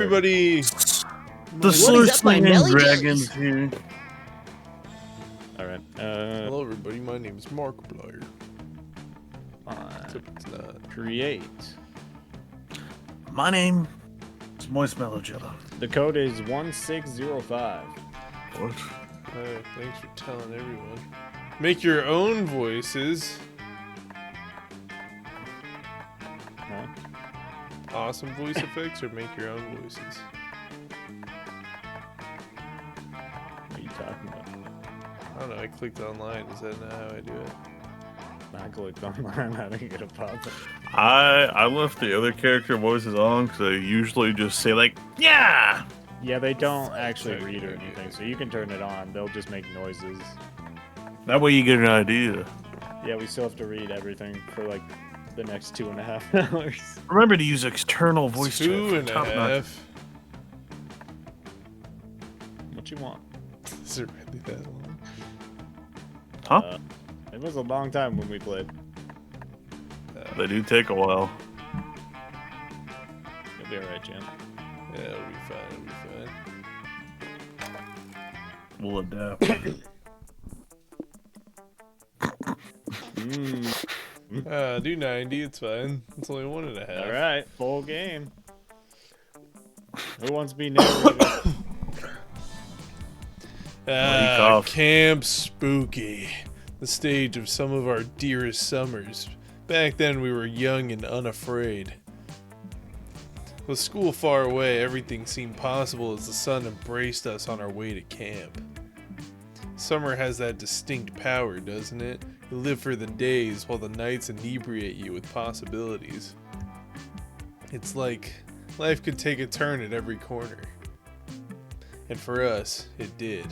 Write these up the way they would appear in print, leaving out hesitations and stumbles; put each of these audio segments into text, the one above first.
Everybody, The sword slinging dragons here. Alright, hello everybody, my name is Markiplier. Except it's not. create. My name is Moist Mellow Jello. The code is 1605. What? Thanks for telling everyone. Make your own voices. Huh? Awesome voice effects, or make your own voices. What are you talking about? I don't know, I clicked online, is that not how I do it? I clicked online, I didn't get a pop. I left the other character voices on because I usually just say like, yeah! Yeah, they don't actually Okay, read or okay, anything, okay. so you can turn it on. They'll just make noises. That way you get an idea. Yeah, we still have to read everything for like the next 2.5 hours. Remember to use external voice chat. Two for and a top-notch- half. What you want? Is it really that long? Huh? It was a long time when we played. They do take a while. You'll be alright, Jim. Yeah, it'll be fine, it'll be fine. We'll adapt. Do 90, it's fine. It's only 1.5. Alright, full game. Who wants to be narrated? cough. Camp Spooky. The stage of some of our dearest summers. Back then we were young and unafraid. With school far away, everything seemed possible as the sun embraced us on our way to camp. Summer has that distinct power, doesn't it? You live for the days while the nights inebriate you with possibilities. It's like life could take a turn at every corner. And for us, it did.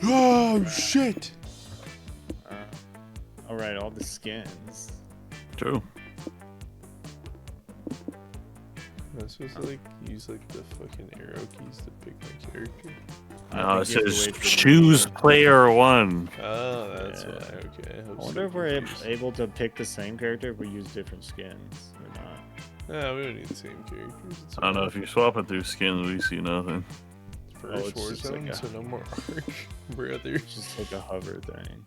Oh shit! Alright, all the skins. True. Am I supposed to like use like the fucking arrow keys to pick my character? No, it think you have to says wait for the choose movie. player 1. Oh, that's Yeah. why. Okay. I wonder if we're able to pick the same character if we use different skins or not. No, we don't need the same characters. It's I don't know, if you swap it through skins, we see nothing. First it's just like Warzone, a- so no more arc, brother. It's just like a hover thing.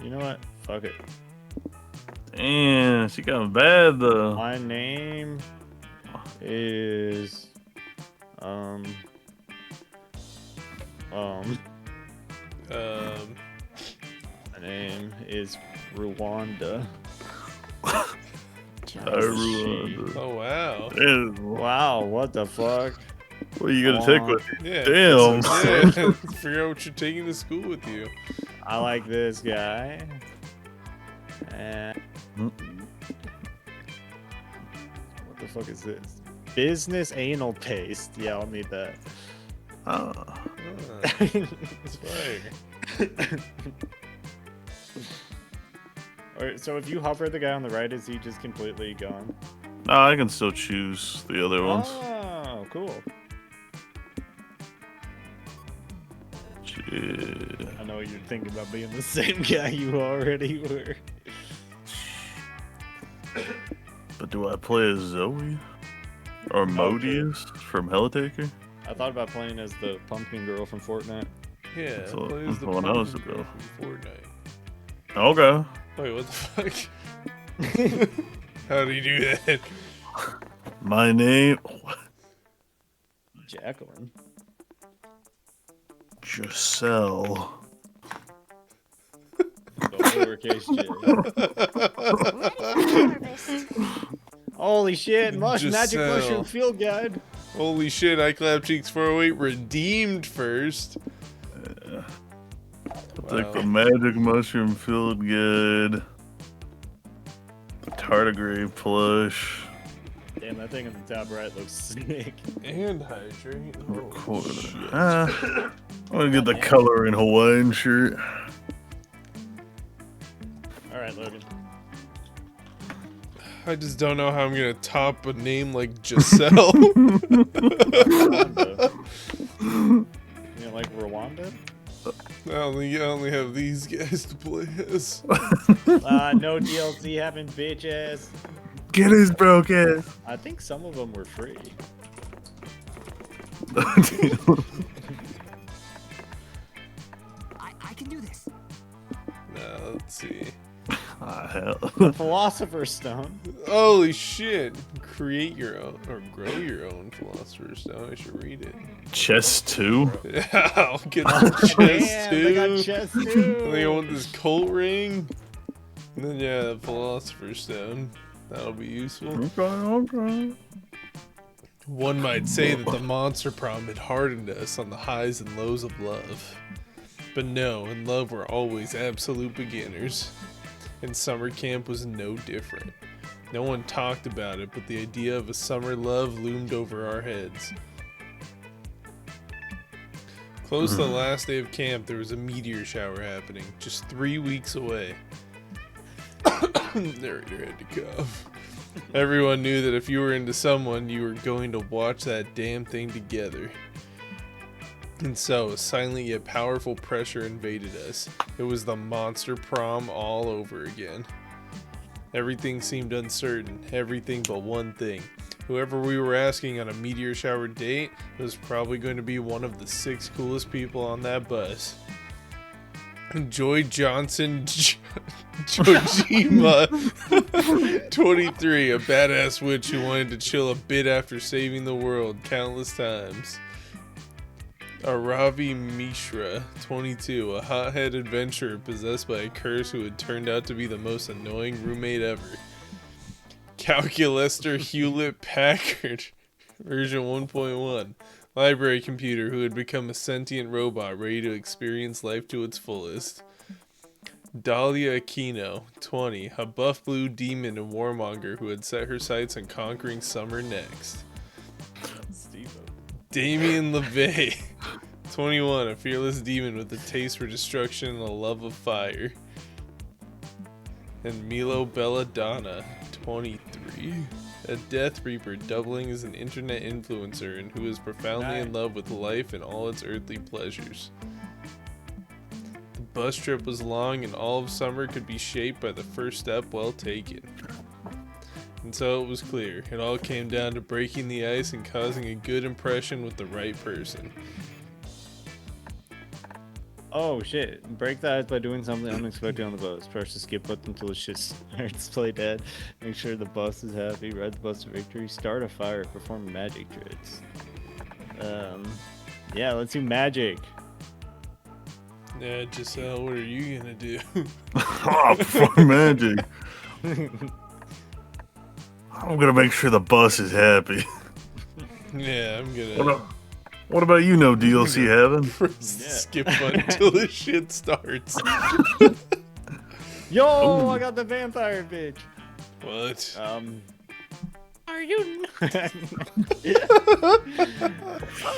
You know what? Fuck it. Damn, she got bad though. My name is my name is Rwanda. Rwanda. Oh wow. Damn, Wow, what the fuck? what are you gonna take with you? Yeah. Damn. Yeah. Figure out what you're taking to school with you. I like this guy. And what the fuck is this? Business anal paste. Yeah, I'll need that. Oh. Ah, it's fire. Alright, so if you hover the guy on the right, is he just completely gone? No, I can still choose the other ones. Oh, cool. Yeah. I know you're thinking about being the same guy you already were. But do I play as Zoe? Or Modius from Helltaker? I thought about playing as the pumpkin girl from Fortnite. Yeah. So, Plays the well, that was pumpkin a girl go. from Fortnite. Okay. Wait, what the fuck? How do you do that? My name... Jacqueline. Giselle. The lowercase j. Holy shit, magic Giselle. mushroom field guide. Holy shit, iClapCheeks 408 redeemed first. Take the magic mushroom field guide. Tardigrade plush. Damn, that thing in the top right looks sick. And hydrate. Oh, Recorder. shit. I'm gonna get the color in Hawaiian shirt. Alright, Logan. I just don't know how I'm gonna top a name like Giselle. Rwanda. You know, like Rwanda? I only have these guys to play as. No DLC having bitch ass. Get his broke ass. I think some of them were free. I can do this. Let's see. Ah, hell. Philosopher's Stone. Holy shit! Create your own or grow your own Philosopher's Stone. I should read it. Chest 2? Yeah, I'll get the chest Damn, too. they got chest too. And then I want this Colt ring. And then yeah, the Philosopher's Stone. That'll be useful. Okay. One might say that the monster prom had hardened us on the highs and lows of love. But no, in love we're always absolute beginners. And summer camp was no different. No one talked about it, but the idea of a summer love loomed over our heads. Close to the last day of camp, there was a meteor shower happening, just 3 weeks away. Narrator had to cough. Everyone knew that if you were into someone, you were going to watch that damn thing together. And so, silent yet powerful pressure invaded us. It was the monster prom all over again. Everything seemed uncertain, everything but one thing. Whoever we were asking on a meteor shower date was probably going to be one of the 6 coolest people on that bus. Joy Johnson Jojima, 23, a badass witch who wanted to chill a bit after saving the world countless times. Aravi Mishra, 22, a hothead adventurer possessed by a curse who had turned out to be the most annoying roommate ever. Calculester Hewlett Packard, version 1.1, library computer who had become a sentient robot ready to experience life to its fullest. Dahlia Aquino, 20, a buff blue demon and warmonger who had set her sights on conquering summer next. Damien LeVay, 21, a fearless demon with a taste for destruction and a love of fire. And Milo Belladonna, 23, a Death Reaper doubling as an internet influencer and who is profoundly in love with life and all its earthly pleasures. The bus trip was long and all of summer could be shaped by the first step well taken. And so it was clear. It all came down to breaking the ice and causing a good impression with the right person. Oh shit. Break the ice by doing something unexpected on the bus. Press the skip button until the shit starts. Play dead. Make sure the bus is happy. Ride the bus to victory. Start a fire. Perform magic tricks. Yeah, let's do magic. Yeah, Giselle, what are you gonna do? Oh, fuck magic. I'm gonna make sure the bus is happy. Yeah, I'm gonna What about you, no DLC heaven? press the skip button until the shit starts. Yo, I got the vampire bitch. What? Are you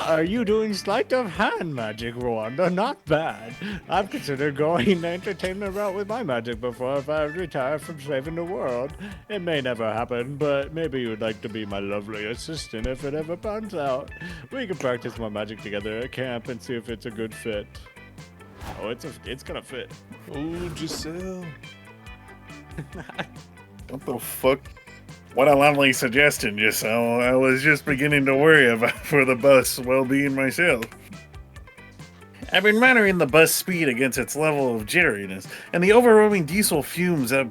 Are you doing sleight of hand magic, Rwanda? Not bad. I've considered going the entertainment route with my magic before if I retire from saving the world. It may never happen, but maybe you'd like to be my lovely assistant if it ever pans out. We can practice more magic together at camp and see if it's a good fit. Oh, it's gonna fit. Oh, Giselle. What the fuck? What a lovely suggestion, Giselle. I was just beginning to worry about for the bus well-being myself. I've been monitoring the bus speed against its level of jitteriness, and the overwhelming diesel fumes that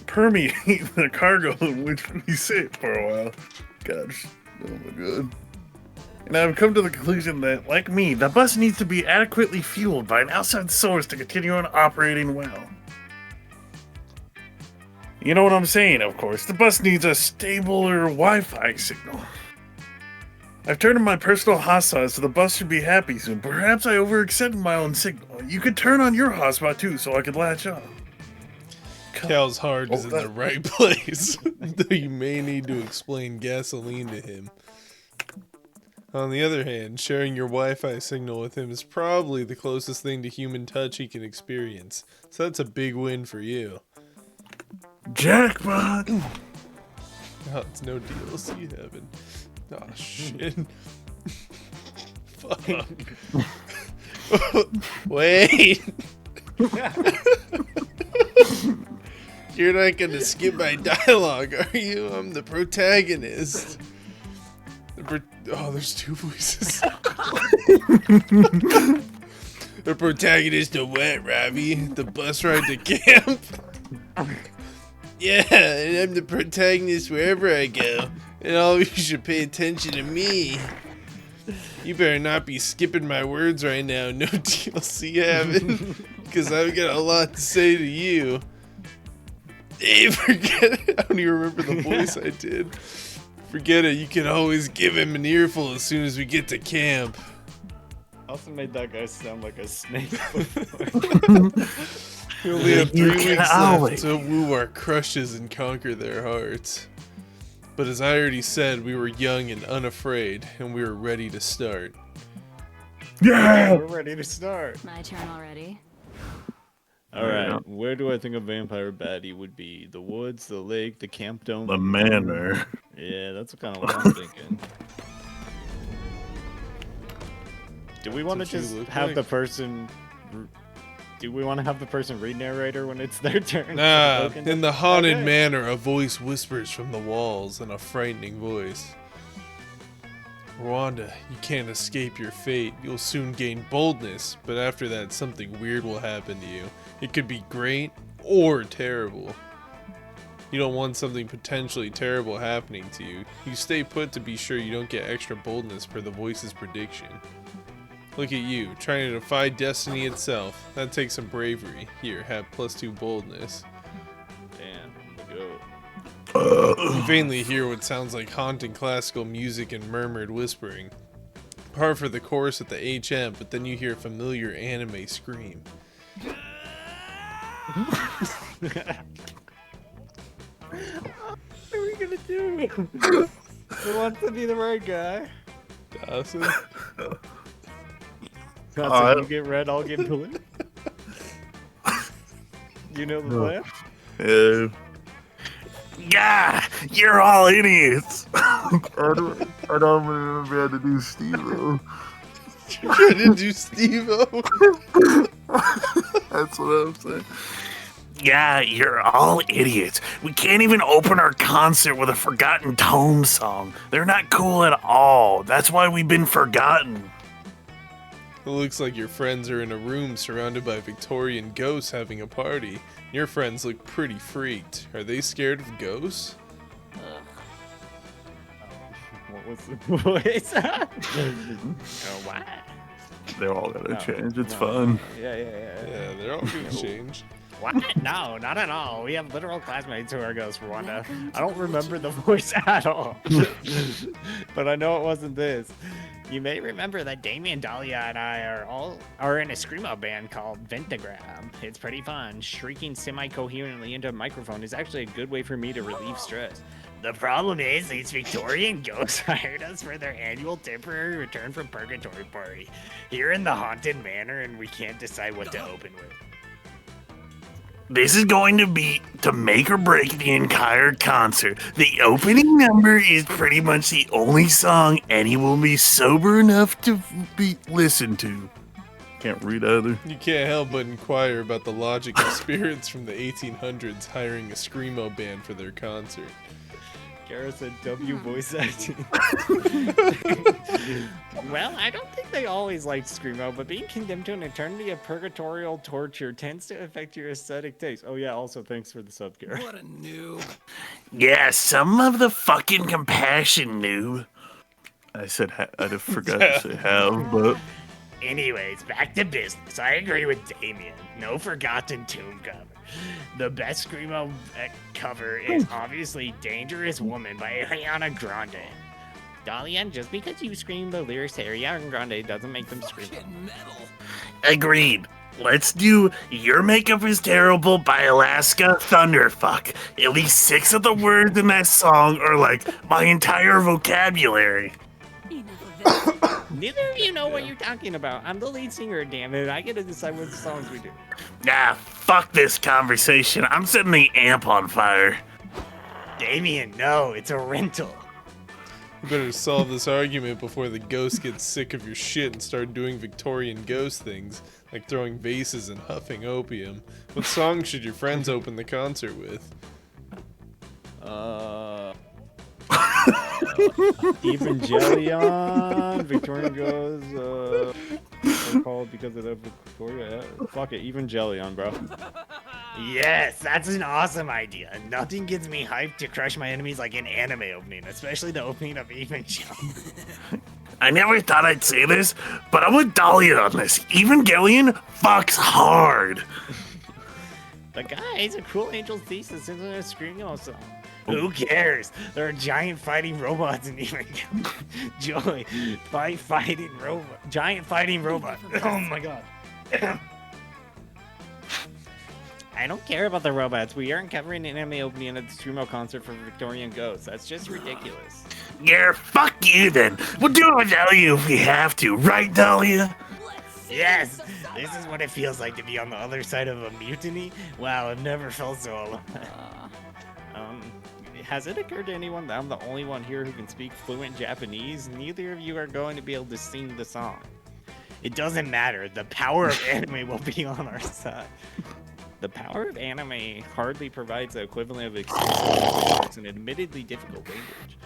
permeate the cargo in which we sit for a while. Gosh, oh my god. And I've come to the conclusion that, like me, the bus needs to be adequately fueled by an outside source to continue on operating well. You know what I'm saying, of course. The bus needs a stabler Wi-Fi signal. I've turned on my personal hotspot, so the bus should be happy soon. Perhaps I overextended my own signal. You could turn on your hotspot too, so I could latch on. Cal's heart is in the right place, though you may need to explain gasoline to him. On the other hand, sharing your Wi-Fi signal with him is probably the closest thing to human touch he can experience, so that's a big win for you. Jackpot! Oh, it's no DLC heaven. Oh shit. Fuck. Wait. You're not gonna skip my dialogue, are you? I'm the protagonist. There's two voices. The protagonist of what, Robbie? The bus ride to camp? Yeah, and I'm the protagonist wherever I go. And all of you should pay attention to me. You better not be skipping my words right now. No DLC having. Because I've got a lot to say to you. Hey, forget it. I don't even remember the voice I did. Forget it. You can always give him an earful as soon as we get to camp. Also made that guy sound like a snake. We only have 3 weeks left to woo our crushes and conquer their hearts. But as I already said, we were young and unafraid, and we were ready to start. Yeah! We're ready to start. My turn already. Alright, where do I think a vampire baddie would be? The woods, the lake, the camp dome? The manor. Yeah, that's kind of what I'm thinking. Do we want to what you just look have like. the person... Do we want to have the person read narrator when it's their turn? Nah, Okay. in the haunted Okay. manor, a voice whispers from the walls in a frightening voice. Rwanda, you can't escape your fate. You'll soon gain boldness, but after that, something weird will happen to you. It could be great or terrible. You don't want something potentially terrible happening to you. You stay put to be sure you don't get extra boldness per the voice's prediction. Look at you, trying to defy destiny itself. That takes some bravery. Here, have +2 boldness. Damn, go. You vainly hear what sounds like haunting classical music and murmured whispering. Par for the chorus at the HM, but then you hear a familiar anime scream. What are we gonna do? Who wants to be the right guy? Dawson? Dawson, you get red, I'll get blue. You know the plan? Yeah, you're all idiots. I don't remember how to do Steve-O. You're trying to do Steve-O? That's what I'm saying. Yeah, you're all idiots. We can't even open our concert with a Forgotten Tome song. They're not cool at all. That's why we've been forgotten. It looks like your friends are in a room surrounded by Victorian ghosts having a party. Your friends look pretty freaked. Are they scared of ghosts? What was the voice? Oh, what? They're all gonna No, change. It's no. fun. Yeah. Yeah, they're all gonna change. What? No, not at all. We have literal classmates who are ghosts, Rwanda. I don't remember the voice at all. But I know it wasn't this. You may remember that Damien, Dahlia, and I are in a screamo band called Ventagram. It's pretty fun. Shrieking semi-coherently into a microphone is actually a good way for me to relieve stress. The problem is these Victorian ghosts hired us for their annual temporary return from purgatory party here in the haunted manor, and we can't decide what to open with. This is going to be to make or break the entire concert. The opening number is pretty much the only song any will be sober enough to be listened to. Can't read either. You can't help but inquire about the logic of spirits from the 1800s hiring a screamo band for their concert. Gareth said W voice acting. Well, I don't think they always liked screamo, but being condemned to an eternity of purgatorial torture tends to affect your aesthetic taste. Oh yeah, also thanks for the sub, Gareth. What a noob. Yeah, some of the fucking compassion, noob. I said I forgot to say have, but Anyways, back to business. I agree with Damien. No Forgotten Tomb cover. The best screamo cover is obviously Dangerous Woman by Ariana Grande. Dalian, just because you scream the lyrics to Ariana Grande doesn't make them scream. Fucking metal. agreed. Let's do Your Makeup is Terrible by Alaska Thunderfuck. At least 6 of the words in that song are like my entire vocabulary. Enough of it. Neither of you know what you're talking about. I'm the lead singer, damn it. I get to decide what songs we do. Nah, fuck this conversation. I'm setting the amp on fire. Damien, no, it's a rental. You better solve this argument before the ghost gets sick of your shit and start doing Victorian ghost things, like throwing vases and huffing opium. What song should your friends open the concert with? Evangelion, Victorian Ghost, they're called because of the Victoria. Fuck it, Evangelion, bro. Yes, that's an awesome idea. Nothing gets me hyped to crush my enemies like an anime opening, especially the opening of Evangelion. I never thought I'd say this, but I'm with Dahlia on this. Evangelion fucks hard. But guys, a Cruel Angel Thesis isn't a Screamo song. Who cares? There are giant fighting robots in Evangelion. Joy, giant fighting robot. Oh my god. I don't care about the robots. We aren't covering an anime opening at the Screamo concert for Victorian Ghosts. That's just ridiculous. Yeah, fuck you then. We'll do it without you if we have to, right, Dahlia? Yes, this is what it feels like to be on the other side of a mutiny. Wow, I've never felt so alone. Has it occurred to anyone that I'm the only one here who can speak fluent Japanese? Neither of you are going to be able to sing the song. It doesn't matter. The power of anime will be on our side. The power of anime hardly provides the equivalent of experience. It's an admittedly difficult language.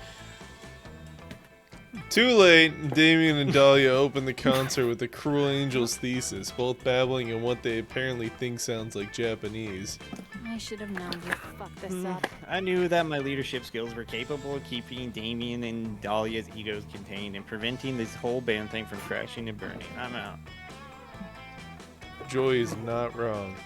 Too late, Damien and Dahlia open the concert with the Cruel Angels Thesis, both babbling in what they apparently think sounds like Japanese. I should have known you'd fuck this up. I knew that my leadership skills were capable of keeping Damien and Dahlia's egos contained and preventing this whole band thing from crashing and burning. I'm out. Joy is not wrong.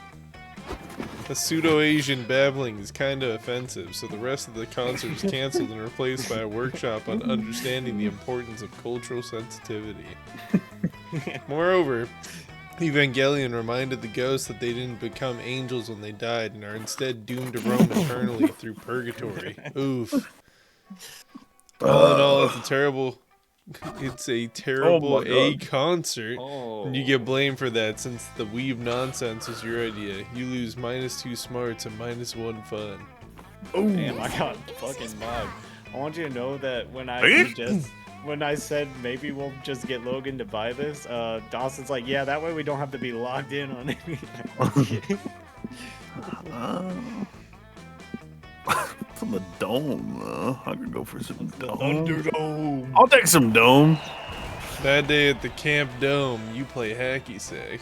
The pseudo-Asian babbling is kinda offensive, so the rest of the concert is cancelled and replaced by a workshop on understanding the importance of cultural sensitivity. Moreover, Evangelion reminded the ghosts that they didn't become angels when they died and are instead doomed to roam eternally through purgatory. Oof. All in all, it's a terrible concert. And you get blamed for that since the weeb nonsense was your idea. You lose -2 smarts and -1 fun. Damn, I got fucking mugged. I want you to know that when I said maybe we'll just get Logan to buy this, Dawson's like, yeah, that way we don't have to be logged in on anything. From the dome, I could go for some dome. I'll take some dome. That day at the Camp Dome, you play hacky sack.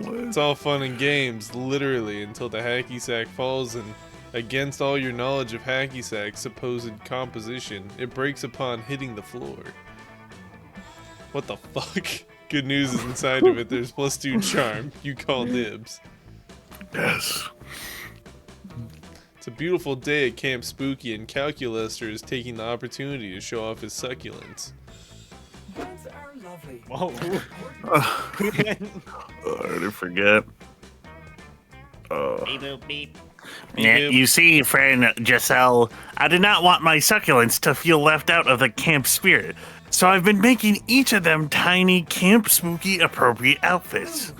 It's all fun and games, literally, until the hacky sack falls and, against all your knowledge of hacky sack's supposed composition, it breaks upon hitting the floor. What the fuck? Good news is inside of it. There's +2 charm. You call dibs. Yes. It's a beautiful day at Camp Spooky, and Calculester is taking the opportunity to show off his succulents. Whoa. I didn't forget. Beep boop beep. Yeah, you see, friend Giselle, I did not want my succulents to feel left out of the camp spirit, so I've been making each of them tiny Camp Spooky appropriate outfits.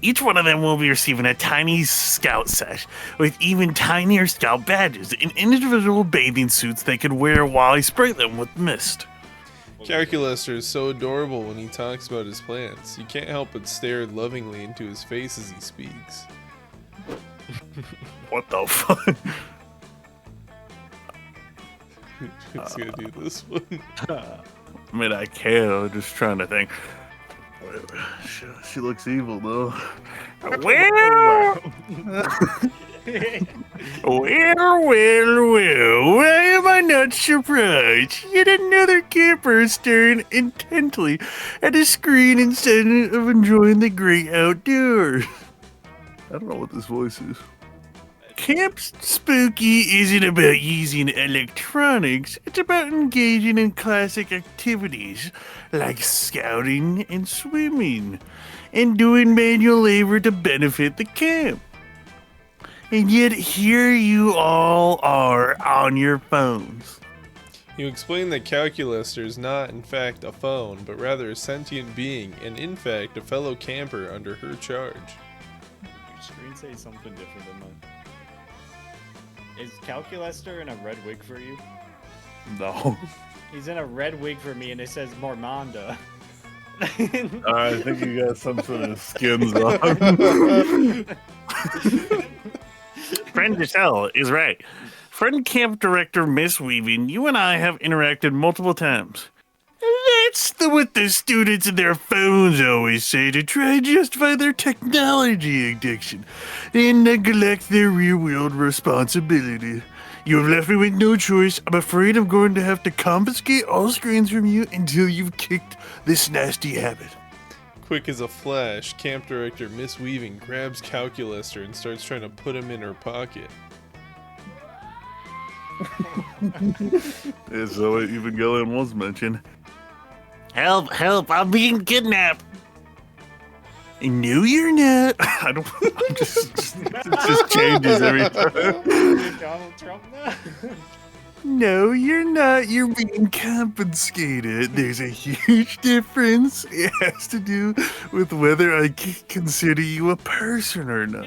Each one of them will be receiving a tiny scout sesh with even tinier scout badges and individual bathing suits they can wear while I spray them with mist. Calculester is so adorable when he talks about his plans. You can't help but stare lovingly into his face as he speaks. What the fuck? Who's gonna do this one? I mean, I can. I'm just trying to think. She looks evil, though. Well, why am I not surprised? Yet another camper is staring intently at a screen instead of enjoying the great outdoors. I don't know what this voice is. Camp Spooky isn't about using electronics. It's about engaging in classic activities like scouting and swimming and doing manual labor to benefit the camp. And yet here you all are on your phones. You explain that Calculester is not, in fact, a phone, but rather a sentient being, and in fact, a fellow camper under her charge. Your screen says something different than mine. Is Calculester in a red wig for you? No. He's in a red wig for me, and it says Mormanda. I think you got some sort of skins on. Friend Giselle is right. Friend camp director Miss Weaving, you and I have interacted multiple times. That's what the students and their phones always say to try and justify their technology addiction and neglect their real-world responsibility. You have left me with no choice. I'm afraid I'm going to have to confiscate all screens from you until you've kicked this nasty habit. Quick as a flash, camp director Miss Weaving grabs Calculaster and starts trying to put him in her pocket. Yeah, so Evangelion was mentioned. Help, help, I'm being kidnapped. No, you're not. I don't. I'm just it just changes every time. Donald Trump now? No, you're not. You're being confiscated. There's a huge difference. It has to do with whether I consider you a person or not.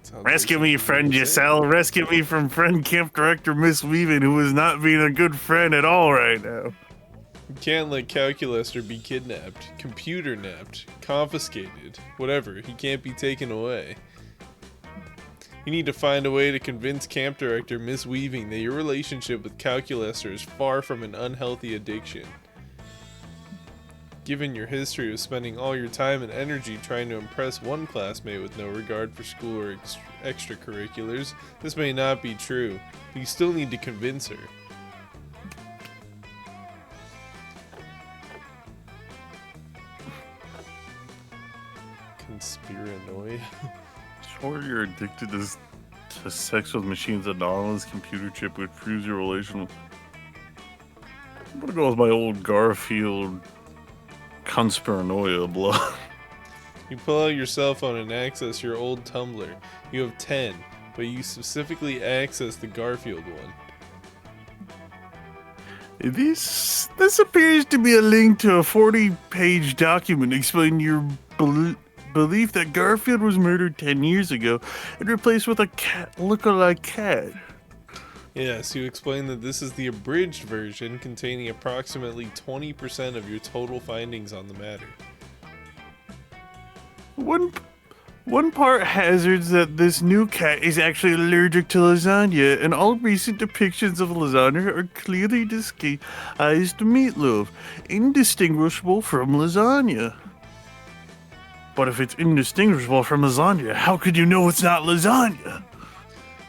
Sounds Rescue like me, something friend you would say. Giselle. Rescue me from friend camp director Miss Weaving, who is not being a good friend at all right now. You can't let Calculaster be kidnapped, computer napped, confiscated, whatever. He can't be taken away. You need to find a way to convince camp director Miss Weaving that your relationship with Calculaster is far from an unhealthy addiction. Given your history of spending all your time and energy trying to impress one classmate with no regard for school or extracurriculars, this may not be true, but you still need to convince her. Conspiranoid. Sure, you're addicted to sex with machines anonymous computer chip which proves your relation with... I'm gonna go with my old Garfield conspiranoia blood. You pull out your cell phone and access your old Tumblr. You have 10, but you specifically access the Garfield one. This appears to be a link to a 40-page document explaining your belief that Garfield was murdered 10 years ago and replaced with a look-alike cat. Yes, you explain that this is the abridged version containing approximately 20% of your total findings on the matter. One part hazards that this new cat is actually allergic to lasagna, and all recent depictions of lasagna are clearly disguised meatloaf, indistinguishable from lasagna. But if it's indistinguishable from lasagna, how could you know it's not lasagna?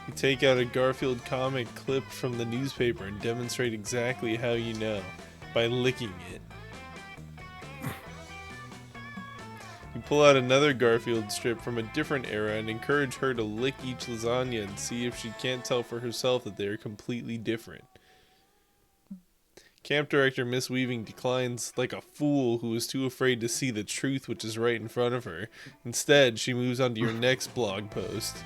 You take out a Garfield comic clipped from the newspaper and demonstrate exactly how you know, by licking it. You pull out another Garfield strip from a different era and encourage her to lick each lasagna and see if she can't tell for herself that they are completely different. Camp director Miss Weaving declines like a fool who is too afraid to see the truth which is right in front of her. Instead, she moves on to your next blog post.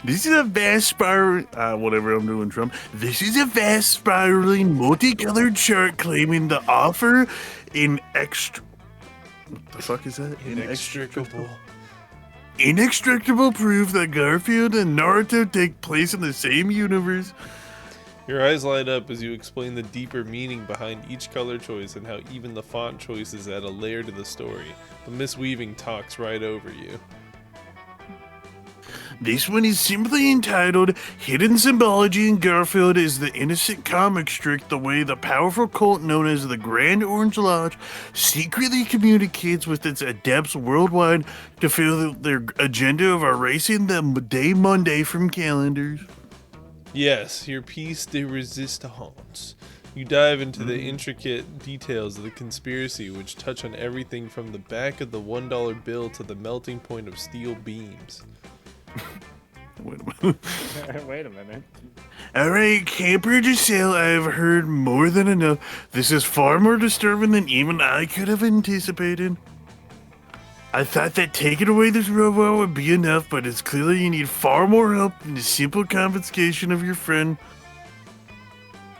This is a vast spiral. Whatever I'm doing, Trump. This is a vast spiraling, multicolored chart claiming the offer in extra. What the fuck is that? Inextricable proof that Garfield and Naruto take place in the same universe. Your eyes light up as you explain the deeper meaning behind each color choice and how even the font choices add a layer to the story. But Miss Weaving talks right over you. This one is simply entitled Hidden Symbology in Garfield is the innocent comic strip the way the powerful cult known as the Grand Orange Lodge secretly communicates with its adepts worldwide to fulfill their agenda of erasing the day Monday from calendars. Yes, your piece de resistance. You dive into the intricate details of the conspiracy, which touch on everything from the back of the $1 bill to the melting point of steel beams. Wait a minute. Wait a minute. Alright, Camper Giselle, I have heard more than enough. This is far more disturbing than even I could have anticipated. I thought that taking away this robot would be enough, but it's clear you need far more help than the simple confiscation of your friend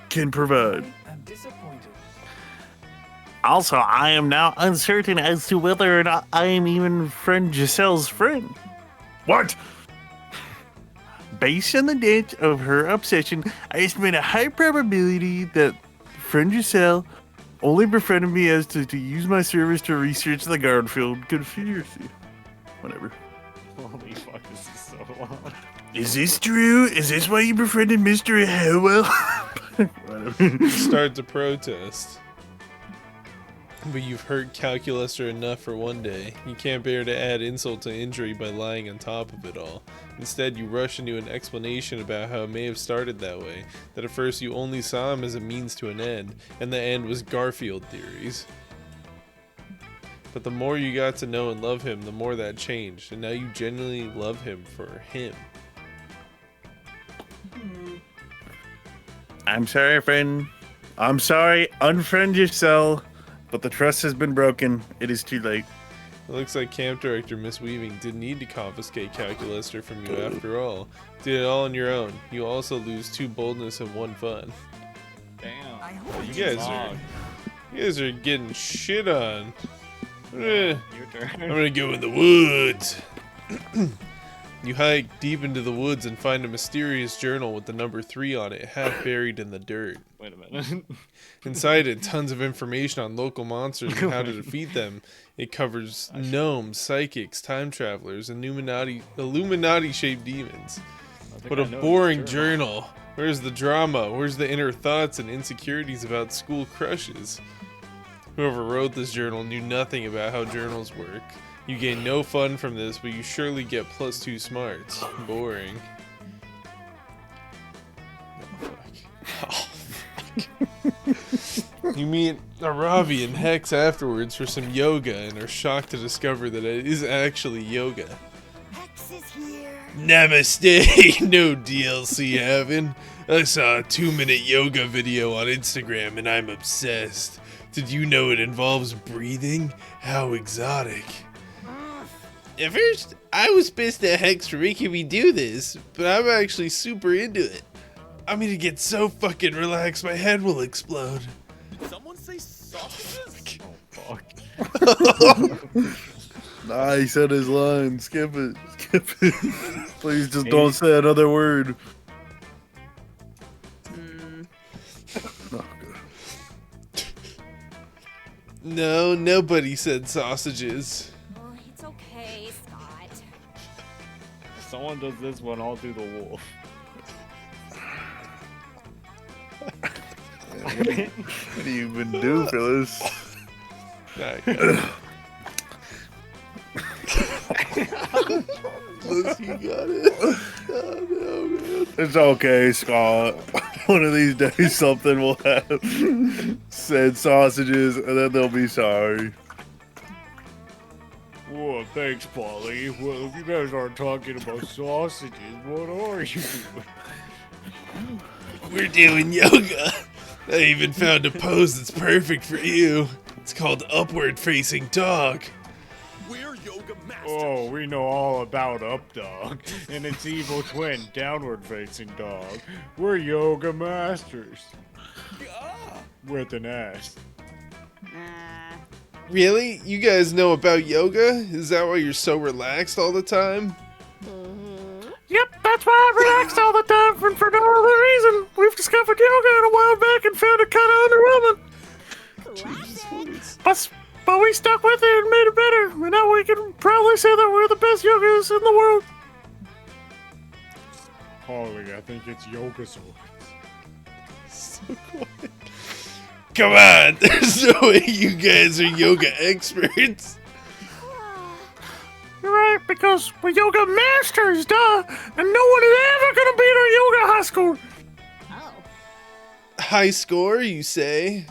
can provide. I'm disappointed. Also, I am now uncertain as to whether or not I am even friend Giselle's friend. What? based on the date of her obsession, I estimate a high probability that friend Giselle only befriended me as to use my service to research the Garfield conspiracy. Whatever. Holy fuck, this is so long. Is this true? Is this why you befriended Mr. Howell? Whatever. Start to protest. But you've hurt Calculuster enough for one day. You can't bear to add insult to injury by lying on top of it all. Instead, you rush into an explanation about how it may have started that way, that at first you only saw him as a means to an end, and the end was Garfield theories. But the more you got to know and love him, the more that changed, and now you genuinely love him for him. I'm sorry, friend. I'm sorry, unfriend yourself. But the trust has been broken. It is too late. It looks like Camp Director Miss Weaving didn't need to confiscate Calculuster from you after all. Did it all on your own. You also lose 2 boldness and 1 fun. Damn. You guys are getting shit on. Your I'm turn. gonna go in the woods. You hike deep into the woods and find a mysterious journal with the number 3 on it, half buried in the dirt. Wait a minute. Inside it, tons of information on local monsters and how to defeat them. It covers gnomes, psychics, time travelers, and Illuminati-shaped demons. What a boring journal. Where's the drama? Where's the inner thoughts and insecurities about school crushes? Whoever wrote this journal knew nothing about how journals work. You gain no fun from this, but you surely get +2 smarts. Boring. Oh, fuck. You meet Aravi and Hex afterwards for some yoga and are shocked to discover that it is actually yoga. Hex is here. Namaste! No DLC, Havin. I saw a 2-minute yoga video on Instagram and I'm obsessed. Did you know it involves breathing? How exotic. At first, I was pissed at Hex for making me do this, but I'm actually super into it. I'm gonna get so fucking relaxed my head will explode. Someone say sausages? Oh, fuck. Nah, he said his line. Skip it. Skip it. Please just don't say another word. No, nobody said sausages. Oh, it's okay, Scott. If someone does this one, I'll do the wolf. What do you even do for this? Alright, guys. Liz, you got it. Oh, no, man. It's okay, Scott. One of these days, something will have said sausages, and then they'll be sorry. Whoa, thanks, Polly. Well, if you guys aren't talking about sausages, what are you doing? We're doing yoga. I even found a pose that's perfect for you. It's called upward facing dog. We're yoga masters. Oh, we know all about Up Dog and its evil twin, Downward Facing Dog. We're yoga masters. With an S. Nah. Really? You guys know about yoga? Is that why you're so relaxed all the time? Yep, that's why I'm relaxed all the time, and for no other reason. We've discovered yoga in a while back and found it kind of underwhelming. Classic. But we stuck with it and made it better. And now we can proudly say that we're the best yogas in the world. Polly, I think it's yoga swords. So quiet. Come on, there's no way you guys are yoga experts. You're right, because we're yoga masters, duh. And no one is ever gonna beat our yoga high score. Oh. High score, you say?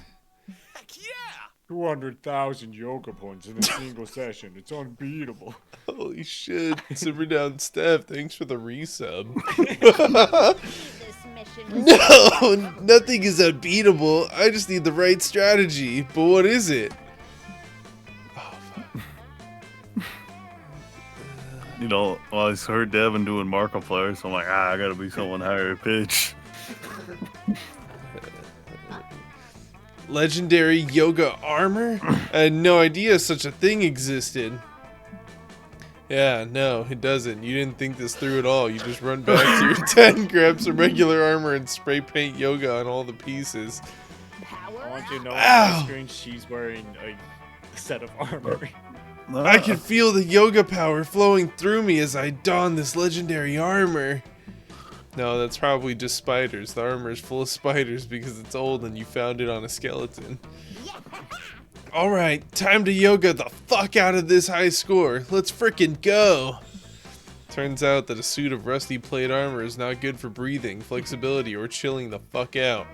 Heck yeah! 200,000 yoga points in a single session. It's unbeatable. Holy shit. Simmer down, Steph. Thanks for the resub. This mission was No, nothing is unbeatable. I just need the right strategy. But what is it? Oh, fuck. You know, well, I heard Devin doing Markiplier, so I'm like, I gotta be someone higher pitch. Legendary yoga armor? I had no idea such a thing existed. Yeah, no, it doesn't. You didn't think this through at all. You just run back to your tent, grab some regular armor, and spray paint Yoga on all the pieces. Power I want you to know Ow! on the screen she's wearing a set of armor. I can feel the Yoga power flowing through me as I don this legendary armor. No, that's probably just spiders. The armor is full of spiders because it's old and you found it on a skeleton. Alright, time to Yoga the fuck out of this high score. Let's frickin' go! Turns out that a suit of rusty plate armor is not good for breathing, flexibility, or chilling the fuck out.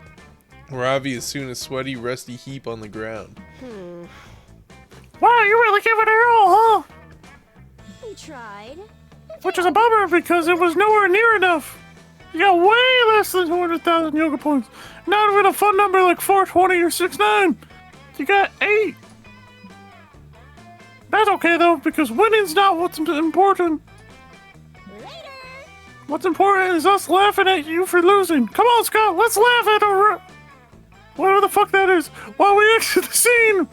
Ravi is soon a sweaty, rusty heap on the ground. Wow, you really gave it a all, huh? We tried. Which is a bummer because it was nowhere near enough. You got way less than 200,000 yoga points. Not even a fun number like 420 or 69. You got 8. That's okay though, because winning's not what's important. Later. What's important is us laughing at you for losing. Come on, Scott, let's laugh at her. Whatever the fuck that is, while we exit the scene.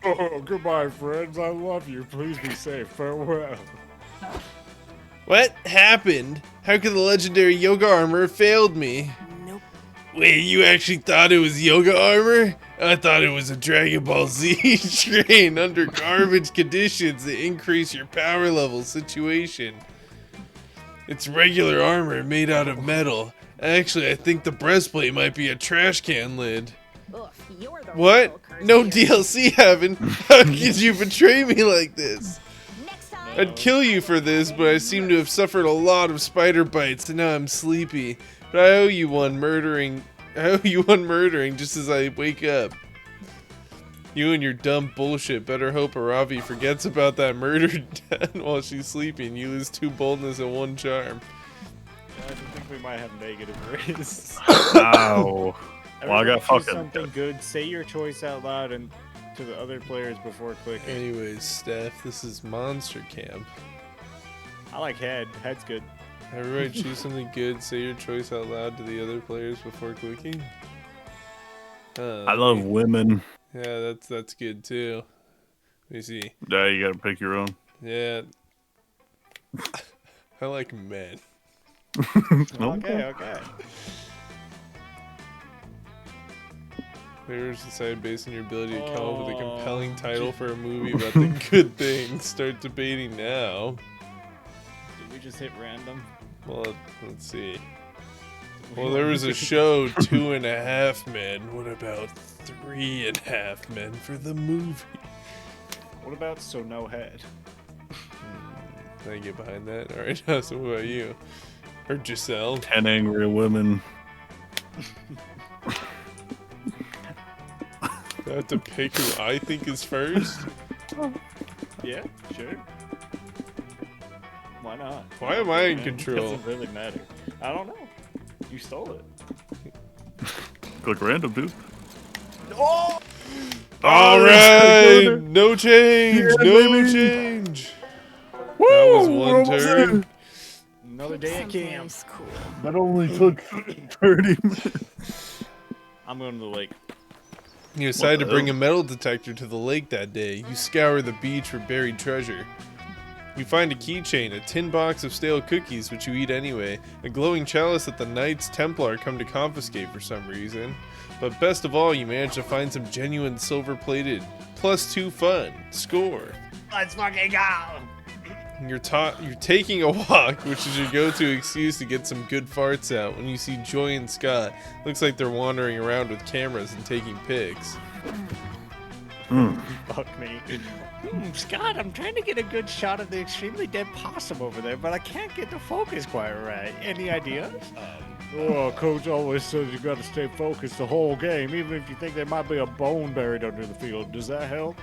Oh, goodbye, friends. I love you. Please be safe. Farewell. What happened? How could the legendary Yoga armor have failed me? Nope. Wait, you actually thought it was Yoga armor? I thought it was a Dragon Ball Z train under garbage conditions that increase your power level situation. It's regular armor made out of metal. Actually, I think the breastplate might be a trash can lid. Ugh, you're the What? real curse No here. DLC, Heaven. How could you betray me like this? Next time. I'd kill you for this, but I seem to have suffered a lot of spider bites, and now I'm sleepy. But I owe you one murdering. Just as I wake up. You and your dumb bullshit better hope Aravi forgets about that murder while she's sleeping. You lose 2 boldness and 1 charm. I think we might have negative raise. Ow. Well, I got Everyone choose fucking- something good. Say your choice out loud and to the other players before clicking. Anyways, Steph, this is Monster Camp. I like head. Head's good. Everybody choose something good. Say your choice out loud to the other players before clicking. I love women. Yeah, that's good too. Let me see. Yeah, you gotta pick your own. Yeah. I like men. Okay. Favors decided based on your ability to come up with a compelling Oh. title for a movie about the good things. Start debating now. Did we just hit random? Well, let's see. Well, there was a show, 2.5 Men. What about 3.5 Men for the movie? What about so no head? Can I get behind that? All right, so what about you? Or Giselle? 10 angry women. I have to pick who I think is first? Yeah, sure. Why not? Why am I in Man, control? Doesn't really matter. I don't know. You stole it. Click random, dude. All Oh, right, no change, Yeah, no baby. change. That was Woo, we're one almost turn. there. Another day at camp. That only took 30 minutes. I'm going to the lake. You decide to the bring hell? a metal detector to the lake that day. You scour the beach for buried treasure. You find a keychain, a tin box of stale cookies, which you eat anyway, a glowing chalice that the Knights Templar come to confiscate for some reason. But best of all, you manage to find some genuine silver-plated +2 fun. Score. Let's fucking go! You're taking a walk, which is your go-to excuse to get some good farts out when you see Joy and Scott. Looks like they're wandering around with cameras and taking pics. Fuck me. Scott, I'm trying to get a good shot of the extremely dead possum over there, but I can't get the focus quite right. Any ideas? Oh, coach always says you gotta stay focused the whole game, even if you think there might be a bone buried under the field. Does that help?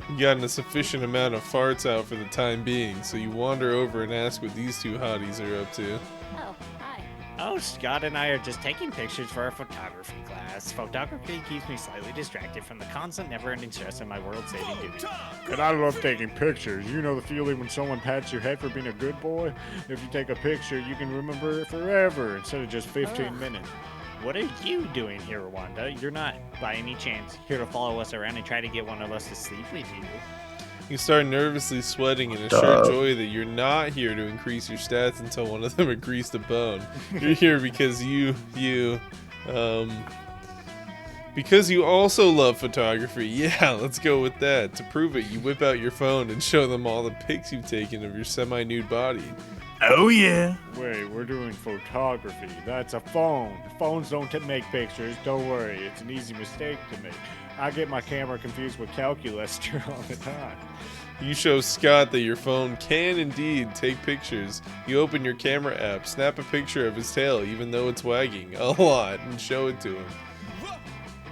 You gotten a sufficient amount of farts out for the time being, so you wander over and ask what these 2 hotties are up to. Oh, hi. Oh, Scott and I are just taking pictures for our photography class. Photography keeps me slightly distracted from the constant, never-ending stress of my world-saving duty. And I love taking pictures. You know the feeling when someone pats your head for being a good boy? If you take a picture, you can remember it forever instead of just 15 minutes. What are you doing here, Rwanda? You're not, by any chance, here to follow us around and try to get one of us to sleep with you. You start nervously sweating and assure Joy that you're not here to increase your stats until one of them agrees to bone. You're here because because you also love photography. Yeah, let's go with that. To prove it, you whip out your phone and show them all the pics you've taken of your semi-nude body. Oh yeah. Wait, we're doing photography. That's a phone. Phones don't make pictures. Don't worry, it's an easy mistake to make. I get my camera confused with calculus all the time. You show Scott that your phone can indeed take pictures. You open your camera app, snap a picture of his tail even though it's wagging a lot, and show it to him.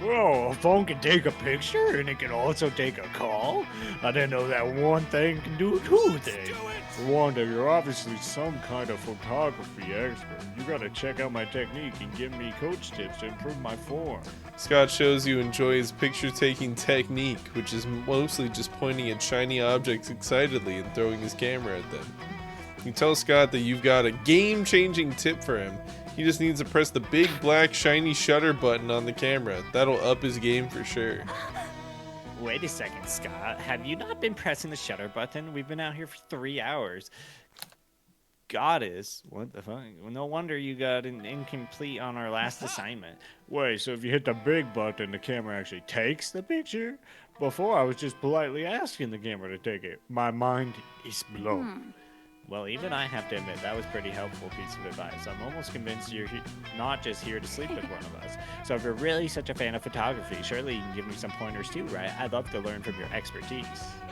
Whoa, a phone can take a picture and it can also take a call? I didn't know that one thing can do two things. Wanda, you're obviously some kind of photography expert. You gotta check out my technique and give me coach tips to improve my form. Scott shows you enjoy his picture-taking technique, which is mostly just pointing at shiny objects excitedly and throwing his camera at them. You tell Scott that you've got a game-changing tip for him. He just needs to press the big black shiny shutter button on the camera. That'll up his game for sure. Wait a second, Scott. Have you not been pressing the shutter button? We've been out here for 3 hours. Goddess, what the fuck? Well, no wonder you got an incomplete on our last assignment. Wait, so if you hit the big button, the camera actually takes the picture? Before, I was just politely asking the camera to take it. My mind is blown. Well, even I have to admit, that was a pretty helpful piece of advice. I'm almost convinced you're not just here to sleep with one of us. So if you're really such a fan of photography, surely you can give me some pointers too, right? I'd love to learn from your expertise.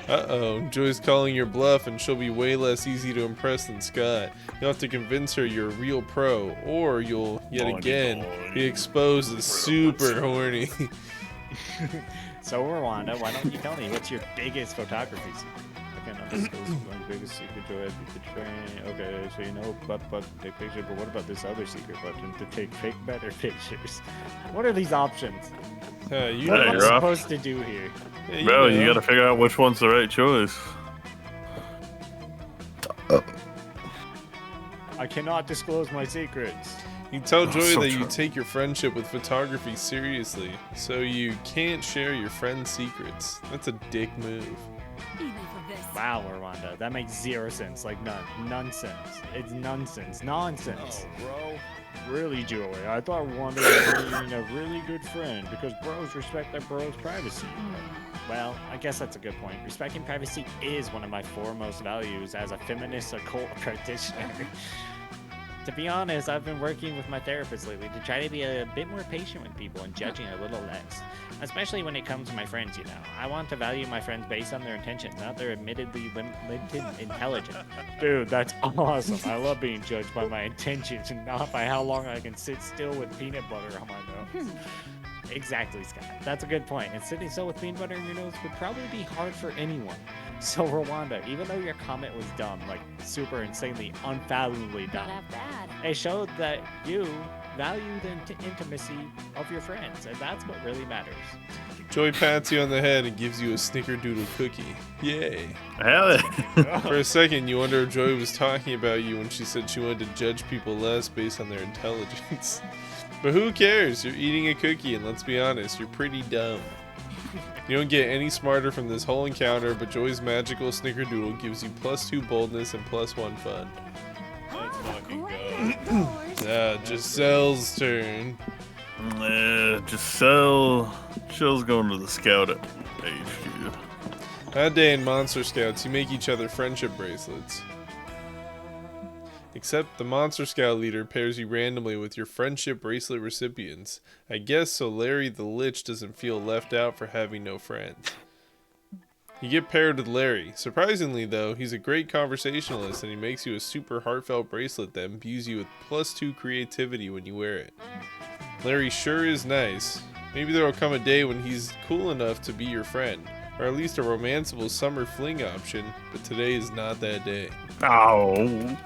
Uh-oh, Joy's calling your bluff and she'll be way less easy to impress than Scott. You'll have to convince her you're a real pro, or you'll, yet again, be exposed as super horny. So, Rwanda, why don't you tell me what's your biggest photography secret? I cannot disclose my biggest secret to have betraying. Okay, so you know butt to take pictures, but what about this other secret button to take fake better pictures? What are these options? You What Hey, am I you're off. supposed to do here? yeah, Bro, know. you gotta figure out which one's the right choice. I cannot disclose my secrets. You tell Joy so that you true. take your friendship with photography seriously, so you can't share your friend's secrets. That's a dick move. Enough of this. Wow, Rwanda, that makes zero sense. Like none. Nonsense. It's nonsense. Nonsense. bro. Really, Joey, I thought Wanda was being a really good friend because bros respect their bros' privacy. Well, I guess that's a good point. Respecting privacy is one of my foremost values as a feminist occult practitioner. To be honest, I've been working with my therapist lately to try to be a bit more patient with people and judging a little less. Especially when it comes to my friends, you know. I want to value my friends based on their intentions, not their admittedly limited intelligence. Dude, that's awesome. I love being judged by my intentions and not by how long I can sit still with peanut butter on my nose. Exactly, Scott. That's a good point. And sitting still with peanut butter in your nose would probably be hard for anyone. So, Rwanda, even though your comment was dumb, like super insanely, unfathomably Not dumb, half bad. it showed that you value the intimacy of your friends, and that's what really matters. Joy pats you on the head and gives you a snickerdoodle cookie. Yay. Hell, For a second, you wonder if Joy was talking about you when she said she wanted to judge people less based on their intelligence. But who cares? You're eating a cookie, and let's be honest, you're pretty dumb. You don't get any smarter from this whole encounter, but Joy's magical snickerdoodle gives you +2 boldness and +1 fun. Let's fucking go. Giselle's turn. Shell's going to the scout at HQ. That day in Monster Scouts, you make each other friendship bracelets. Except the Monster Scout leader pairs you randomly with your friendship bracelet recipients. I guess so Larry the Lich doesn't feel left out for having no friends. You get paired with Larry. Surprisingly though, he's a great conversationalist and he makes you a super heartfelt bracelet that imbues you with +2 creativity when you wear it. Larry sure is nice. Maybe there will come a day when he's cool enough to be your friend, or at least a romanceable summer fling option, but today is not that day. Oh.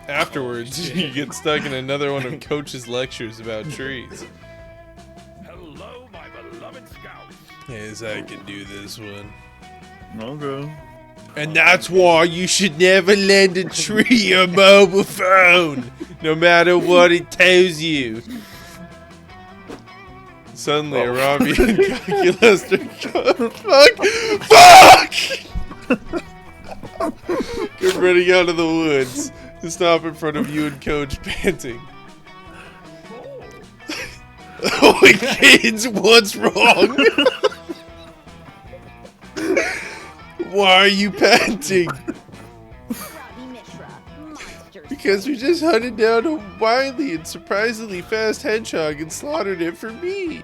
Afterwards, you get stuck in another one of Coach's lectures about trees. Hello, my beloved scouts. Yes, I can do this one. Okay. And that's why you should never lend a tree a mobile phone, no matter what it tells you. Suddenly, Arabi and Calculus fuck! You're running out of the woods to stop in front of you and Coach, panting. Oh, kids, what's wrong? Why are you panting? Because we just hunted down a wily and surprisingly fast hedgehog and slaughtered it for meat.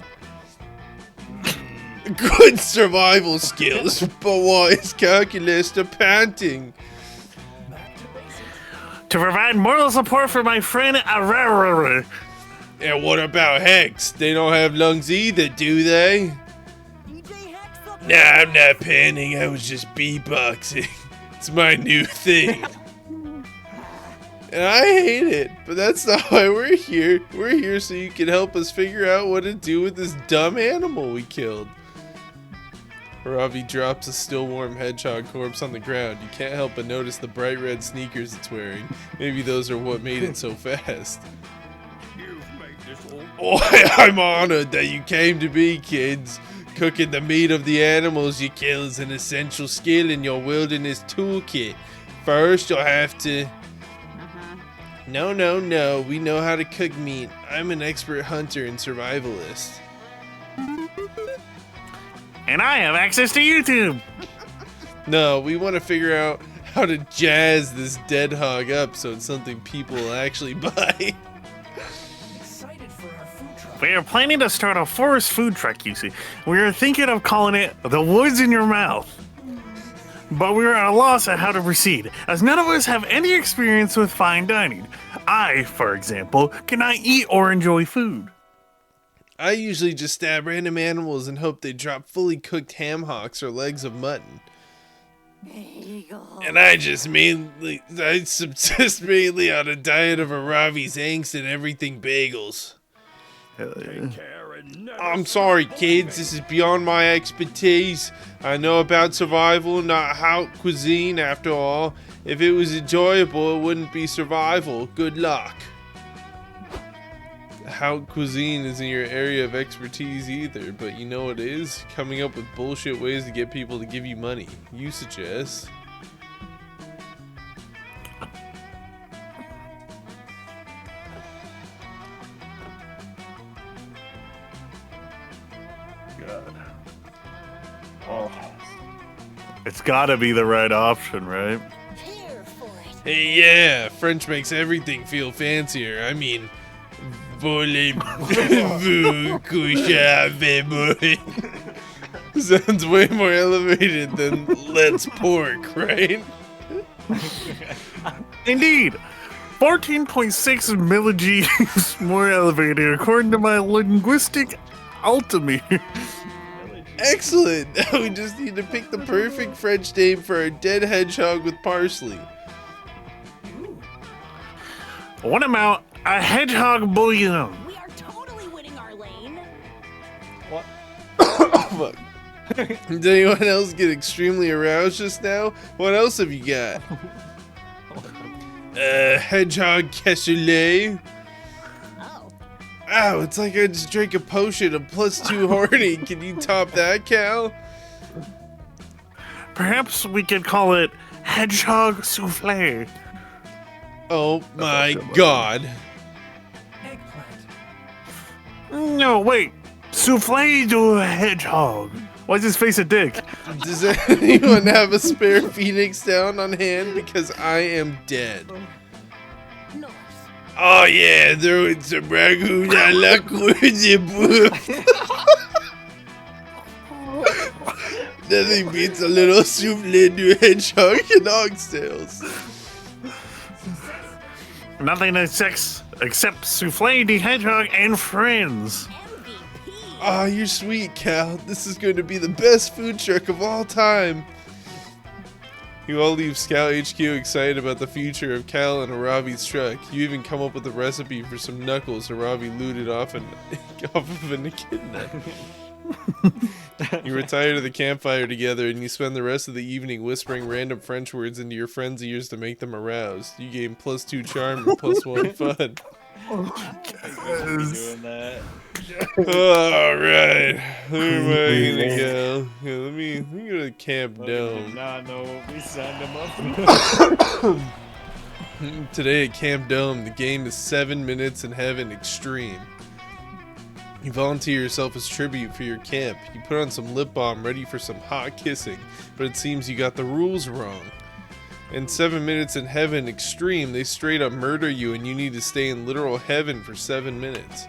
Good survival skills, but why is Calculus panting? To provide moral support for my friend Arara. And what about Hex? They don't have lungs either, do they? Nah, I'm not panting. I was just beatboxing. It's my new thing. And I hate it, but that's not why we're here. We're here so you can help us figure out what to do with this dumb animal we killed. Ravi drops a still warm hedgehog corpse on the ground. You can't help but notice the bright red sneakers it's wearing. Maybe those are what made it so fast. You've made this all. Oh, I'm honored that you came to me, kids. Cooking the meat of the animals you kill is an essential skill in your wilderness toolkit. First, you'll have to... No. We know how to cook meat. I'm an expert hunter and survivalist. And I have access to YouTube. No, we want to figure out how to jazz this dead hog up so it's something people will actually buy. We are planning to start a forest food truck, you see. We are thinking of calling it The Woods in Your Mouth. But we are at a loss at how to proceed, as none of us have any experience with fine dining. I, for example, cannot eat or enjoy food. I usually just stab random animals and hope they drop fully cooked ham hocks or legs of mutton. And I subsist mainly on a diet of Arabi's angst and everything bagels. Take care and never I'm sorry, kids. This is beyond my expertise. I know about survival, not haute cuisine, after all. If it was enjoyable, it wouldn't be survival. Good luck. Haute cuisine isn't your area of expertise either, but you know what it is? Coming up with bullshit ways to get people to give you money. You suggest. It's gotta be the right option, right? Hey, yeah, French makes everything feel fancier. I mean, voulez-vous coucher avec moi? Sounds way more elevated than let's pork, right? Indeed. 14.6 millig's more elevated according to my linguistic altimeter. Excellent! Now we just need to pick the perfect French name for our dead hedgehog with parsley. What about a hedgehog bouillon? We are totally winning our lane. Fuck. Did anyone else get extremely aroused just now? What else have you got? Hedgehog cassoulet? Oh, Ow, it's like I just drank a potion of +2 horny. Can you top that, Cal? Perhaps we could call it hedgehog souffle. Oh my god. No, wait. Souffle to a hedgehog. Why's his face a dick? Does anyone have a spare phoenix down on hand? Because I am dead. North. Oh yeah, throw in some ragu à la cuisine. Nothing beats a little souffle to hedgehog and oxtails. Nothing except souffle the hedgehog and friends. MVP. Ah, you're sweet, Cal. This is going to be the best food truck of all time. You all leave Scout HQ excited about the future of Cal and Arabi's truck. You even come up with a recipe for some knuckles Arabi looted off of an echidna. You retire to the campfire together and you spend the rest of the evening whispering random French words into your friends' ears to make them aroused. You gain +2 charm and +1 fun. Doing that. All right, where am I gonna go? Yeah, let me go to Camp Logan did Dome. not know what we signed him up for. Today at Camp Dome, the game is 7 Minutes in Heaven Extreme. You volunteer yourself as tribute for your camp. You put on some lip balm ready for some hot kissing, but it seems you got the rules wrong. In 7 Minutes in Heaven Extreme, they straight up murder you and you need to stay in literal heaven for 7 minutes.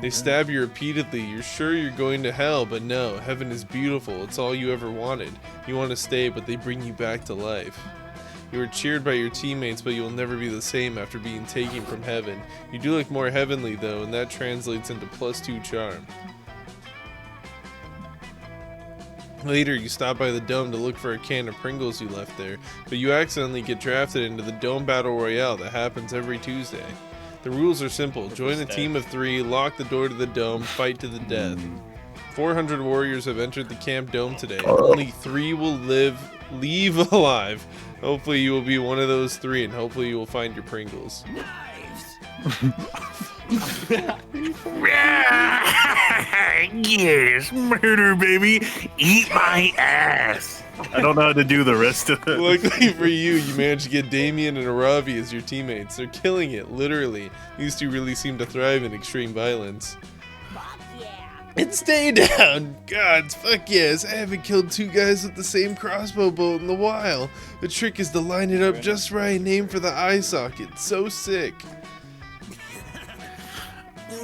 They stab you repeatedly. You're sure you're going to hell, but no, heaven is beautiful. It's all you ever wanted. You want to stay, but they bring you back to life. You are cheered by your teammates, but you will never be the same after being taken from heaven. You do look more heavenly though, and that translates into +2 charm. Later, you stop by the dome to look for a can of Pringles you left there, but you accidentally get drafted into the Dome Battle Royale that happens every Tuesday. The rules are simple. Join a team of 3, lock the door to the dome, fight to the death. 400 warriors have entered the Camp Dome today. Only 3 will leave alive. Hopefully you will be one of those 3, and hopefully you will find your Pringles. Yes, murder, baby. Eat my ass. I don't know how to do the rest of it. Luckily for you, you managed to get Damien and Aravi as your teammates. They're killing it, literally. These 2 really seem to thrive in extreme violence. Fuck yeah. And stay down! Gods, fuck yes, I haven't killed 2 guys with the same crossbow bolt in a while. The trick is to line it up just right and aim for the eye socket. So sick.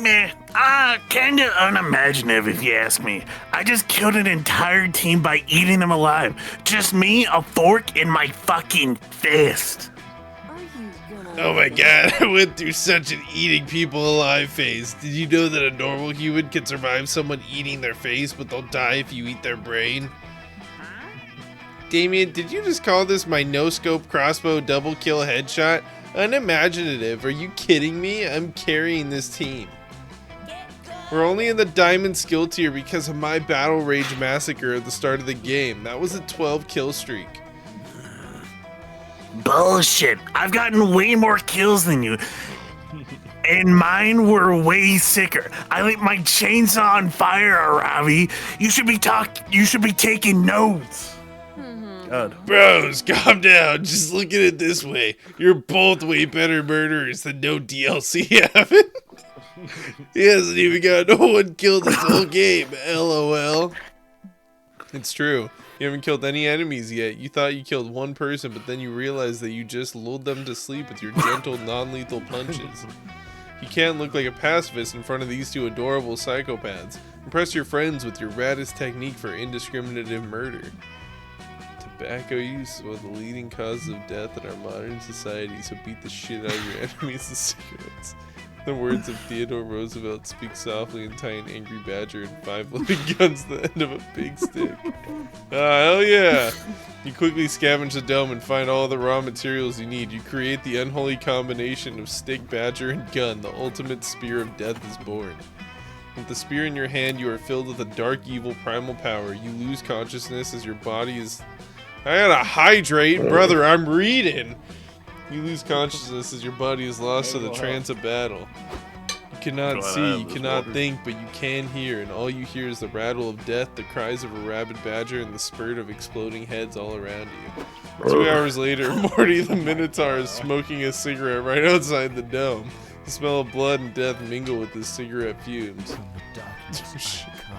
Meh, kinda unimaginative if you ask me. I just killed an entire team by eating them alive. Just me, a fork, and my fucking fist. Are you gonna... Oh my god, I went through such an eating people alive phase. Did you know that a normal human can survive someone eating their face, but they'll die if you eat their brain? Damien, did you just call this my no-scope crossbow double kill headshot? Unimaginative, are you kidding me? I'm carrying this team. We're only in the diamond skill tier because of my battle rage massacre at the start of the game. That was a 12 kill streak. Bullshit. I've gotten way more kills than you. And mine were way sicker. I lit my chainsaw on fire, Aravi. You should be taking notes. God. Bros, calm down. Just look at it this way. You're both way better murderers than no DLC haven't. He hasn't even got no one killed this whole game. LOL. It's true. You haven't killed any enemies yet. You thought you killed 1 person, but then you realized that you just lulled them to sleep with your gentle, non-lethal punches. You can't look like a pacifist in front of these 2 adorable psychopaths. Impress your friends with your raddest technique for indiscriminative murder. Tobacco use is one of the leading causes of death in our modern society, so beat the shit out of your enemies with cigarettes. The words of Theodore Roosevelt speak softly and tie an angry badger and 5 loaded guns to the end of a big stick. Hell yeah! You quickly scavenge the dome and find all the raw materials you need. You create the unholy combination of stick, badger, and gun. The ultimate spear of death is born. With the spear in your hand, you are filled with a dark, evil, primal power. You lose consciousness as your body is... I gotta hydrate, brother, I'm reading! You lose consciousness as your body is lost to the trance of battle. You cannot see, you cannot think, but you can hear, and all you hear is the rattle of death, the cries of a rabid badger, and the spurt of exploding heads all around you. 2 hours later, Morty the Minotaur is smoking a cigarette right outside the dome. The smell of blood and death mingle with his cigarette fumes.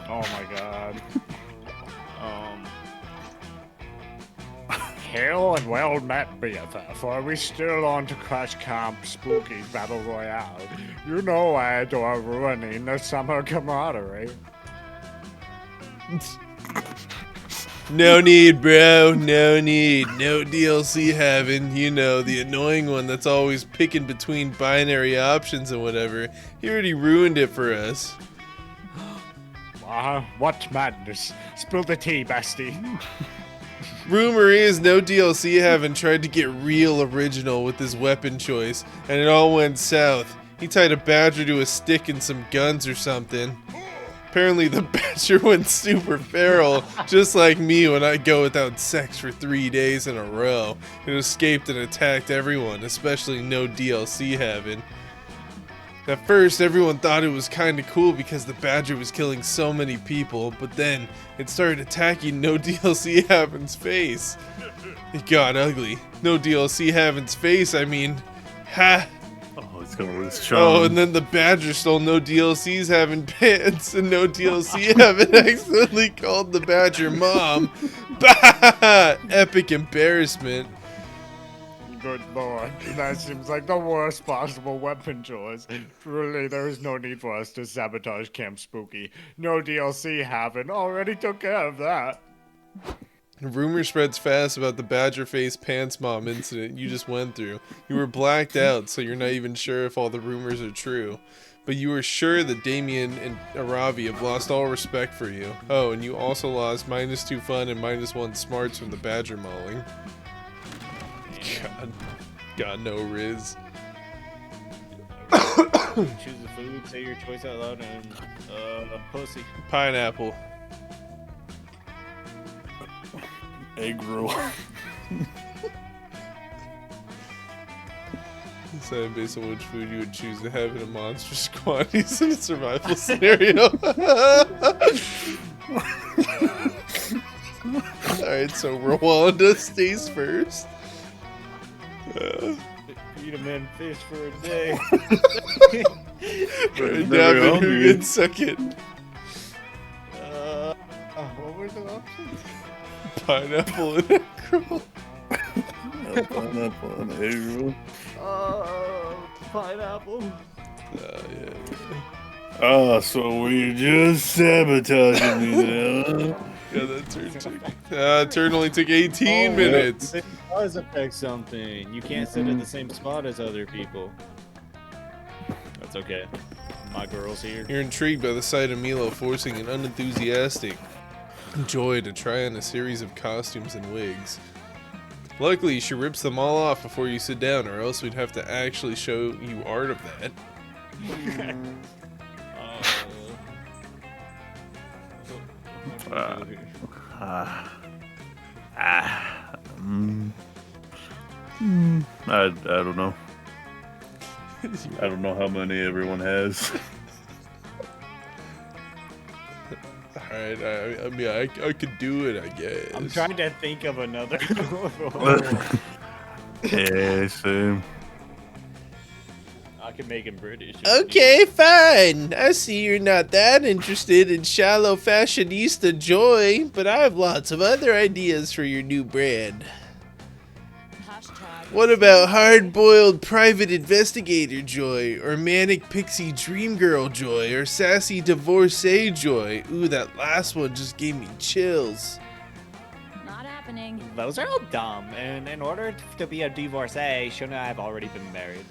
Oh my god. Hail and well met, BFF. Are we still on to Crash Camp Spooky's Battle Royale? You know I adore ruining the summer camaraderie. No need, bro. No need. No DLC having, you know, the annoying one that's always picking between binary options and whatever. He already ruined it for us. What madness. Spill the tea, bestie. Rumor is no DLC having tried to get real original with his weapon choice, and it all went south. He tied a badger to a stick and some guns or something. Apparently the badger went super feral, just like me when I go without sex for 3 days in a row. It escaped and attacked everyone, especially no DLC having. At first, everyone thought it was kinda cool because the badger was killing so many people, but then it started attacking No DLC Haven's face. It got ugly. No DLC Haven's face, I mean, ha! Oh, it's gonna lose Oh, charm. and then the badger stole No DLC's having pants, and No DLC Haven accidentally called the badger mom. Bah! Epic embarrassment. Good lord, that seems like the worst possible weapon choice. Truly, there is no need for us to sabotage Camp Spooky. No DLC happen. Already took care of that. Rumor spreads fast about the badger face pants mom incident you just went through. You were blacked out, so you're not even sure if all the rumors are true. But you were sure that Damien and Aravi have lost all respect for you. Oh, and you also lost -2 fun and -1 smarts from the badger mauling. God. Got no Riz. Choose the food, say your choice out loud, and pussy. Pineapple. Egg roll. Decided based on which food you would choose to have in a monster squatties in a survival scenario. Alright, so Rwanda stays first. Eat a man fish for a day. Devin, who gets second? What were the options? Pineapple and egg roll. Pineapple and egg roll. Pineapple. Yeah. Oh, so we're just sabotaging me now. Yeah, that turn only took 18 minutes. It does affect something. You can't sit in the same spot as other people. That's okay. My girl's here. You're intrigued by the sight of Milo forcing an unenthusiastic Joy to try on a series of costumes and wigs. Luckily, she rips them all off before you sit down, or else we'd have to actually show you art of that. I don't know. I don't know how many everyone has. Alright, I mean, I could do it, I guess. I'm trying to think of another. Yeah, same. I can make him British. Okay, fine. I see you're not that interested in shallow fashionista Joy, but I have lots of other ideas for your new brand. What about hard-boiled private investigator Joy, or manic pixie dream girl Joy, or sassy divorcee Joy? Ooh, that last one just gave me chills. Not happening. Those are all dumb, and in order to be a divorcee, shouldn't I have already been married?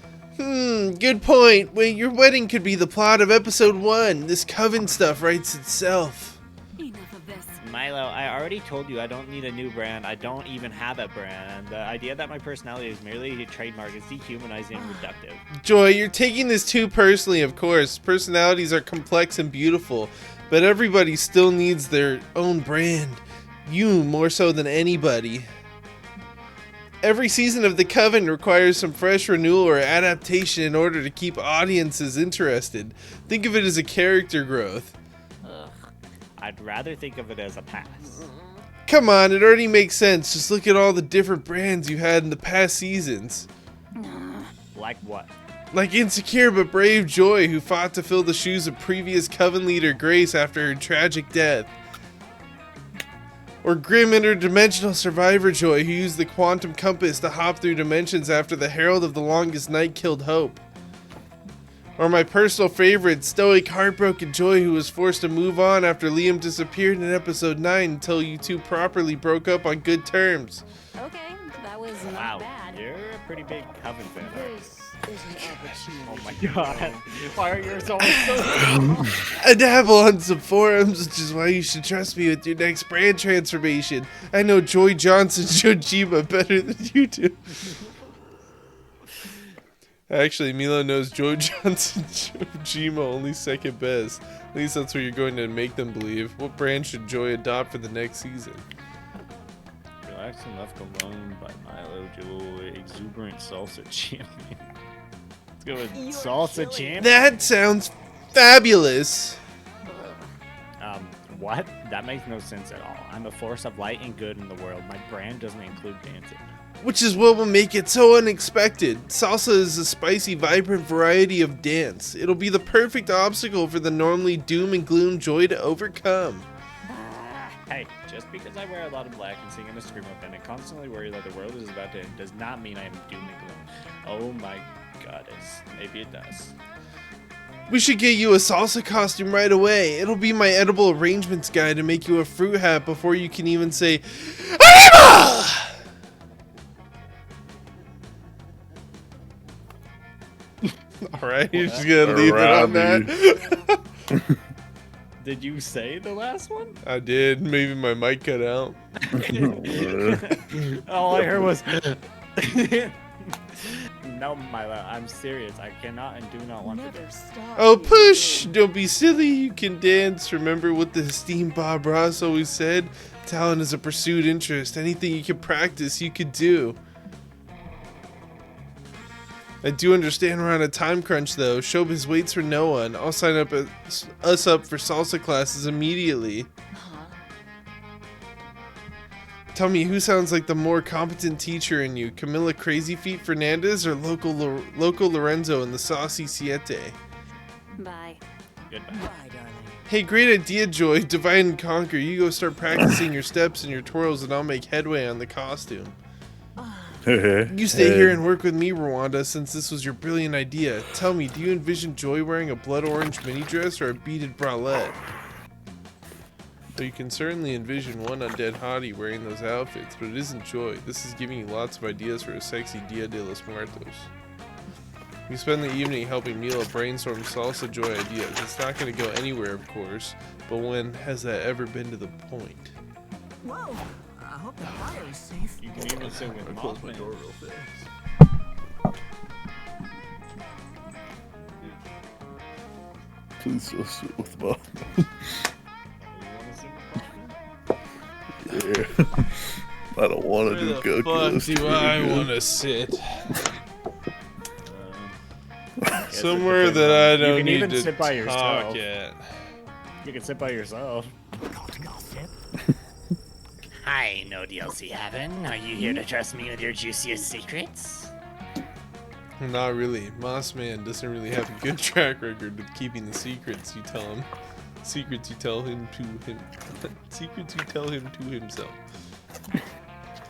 Good point. Wait, your wedding could be the plot of episode 1. This coven stuff writes itself. Enough of this. Milo, I already told you I don't need a new brand. I don't even have a brand. The idea that my personality is merely a trademark is dehumanizing and reductive. Joy, you're taking this too personally, of course. Personalities are complex and beautiful, but everybody still needs their own brand. You more so than anybody. Every season of The Coven requires some fresh renewal or adaptation in order to keep audiences interested. Think of it as a character growth. I'd rather think of it as a pass. Come on, it already makes sense. Just look at all the different brands you had in the past seasons. Like what? Like insecure but brave Joy, who fought to fill the shoes of previous Coven leader Grace after her tragic death. Or grim interdimensional survivor Joy, who used the quantum compass to hop through dimensions after the Herald of the Longest Night killed Hope. Or my personal favorite, stoic, heartbroken Joy, who was forced to move on after Liam disappeared in episode 9 until you two properly broke up on good terms. Okay, that was not Wow, bad. you're a pretty big Coven fan. aren't you? This is an opportunity. Oh my god. Why are yours always so I dabble on some forums, which is why you should trust me with your next brand transformation. I know Joy Johnson Jojima better than you do. Actually, Milo knows Joy Johnson Jojima only second best. At least that's what you're going to make them believe. What brand should Joy adopt for the next season? Relax and left alone by Milo Joy, exuberant salsa champion. Go with You're salsa killing champ. That sounds fabulous. What? That makes no sense at all. I'm a force of light and good in the world. My brand doesn't include dancing. Which is what will make it so unexpected. Salsa is a spicy, vibrant variety of dance. It'll be the perfect obstacle for the normally doom and gloom joy to overcome. Hey, just because I wear a lot of black and sing in a screamo band and constantly worry that the world is about to end does not mean I am doom and gloom. Oh my goddess. Maybe it does. We should get you a salsa costume right away. It'll be my edible arrangements guide to make you a fruit hat before you can even say Arriba! Alright, you're just gonna leave it on that. Did you say the last one? I did. Maybe my mic cut out. All I heard was. No, Mila, I'm serious. I cannot and do not want to Never dance. stop. Oh, push! Don't be silly. You can dance. Remember what the esteemed Bob Ross always said? Talent is a pursued interest. Anything you can practice, you could do. I do understand we're on a time crunch, though. Showbiz waits for no one. I'll sign us up for salsa classes immediately. Huh? Tell me, who sounds like the more competent teacher in you? Camilla Crazy Feet Fernandez or Loco Lorenzo in the Saucy Siete? Bye. Goodbye. Bye, darling. Hey, great idea, Joy. Divide and conquer. You go start practicing your steps and your twirls, and I'll make headway on the costume. You stay here and work with me, Rwanda, since this was your brilliant idea. Tell me, do you envision Joy wearing a blood orange mini dress or a beaded bralette? Well, you can certainly envision one undead hottie wearing those outfits, but it isn't Joy. This is giving you lots of ideas for a sexy Dia de los Muertos. You spend the evening helping Mila brainstorm salsa Joy ideas. It's not going to go anywhere, of course, but when has that ever been to the point? Whoa! I hope the fire is safe. You can even sing with Mothman. real fast. Please don't sit with Bob. You wanna sing with Mothman? Yeah. I don't want to Where do the calculus. fuck do I want to sit? Guess it Somewhere depends that on- I you don't can need even to sit by yourself. talk at. You can sit by yourself. Gossip. Hi, no DLC Heaven. Are you here to trust me with your juiciest secrets? Not really. Mossman doesn't really have a good track record with keeping the secrets you tell him. Secrets you tell him to him. Secrets you tell him to himself.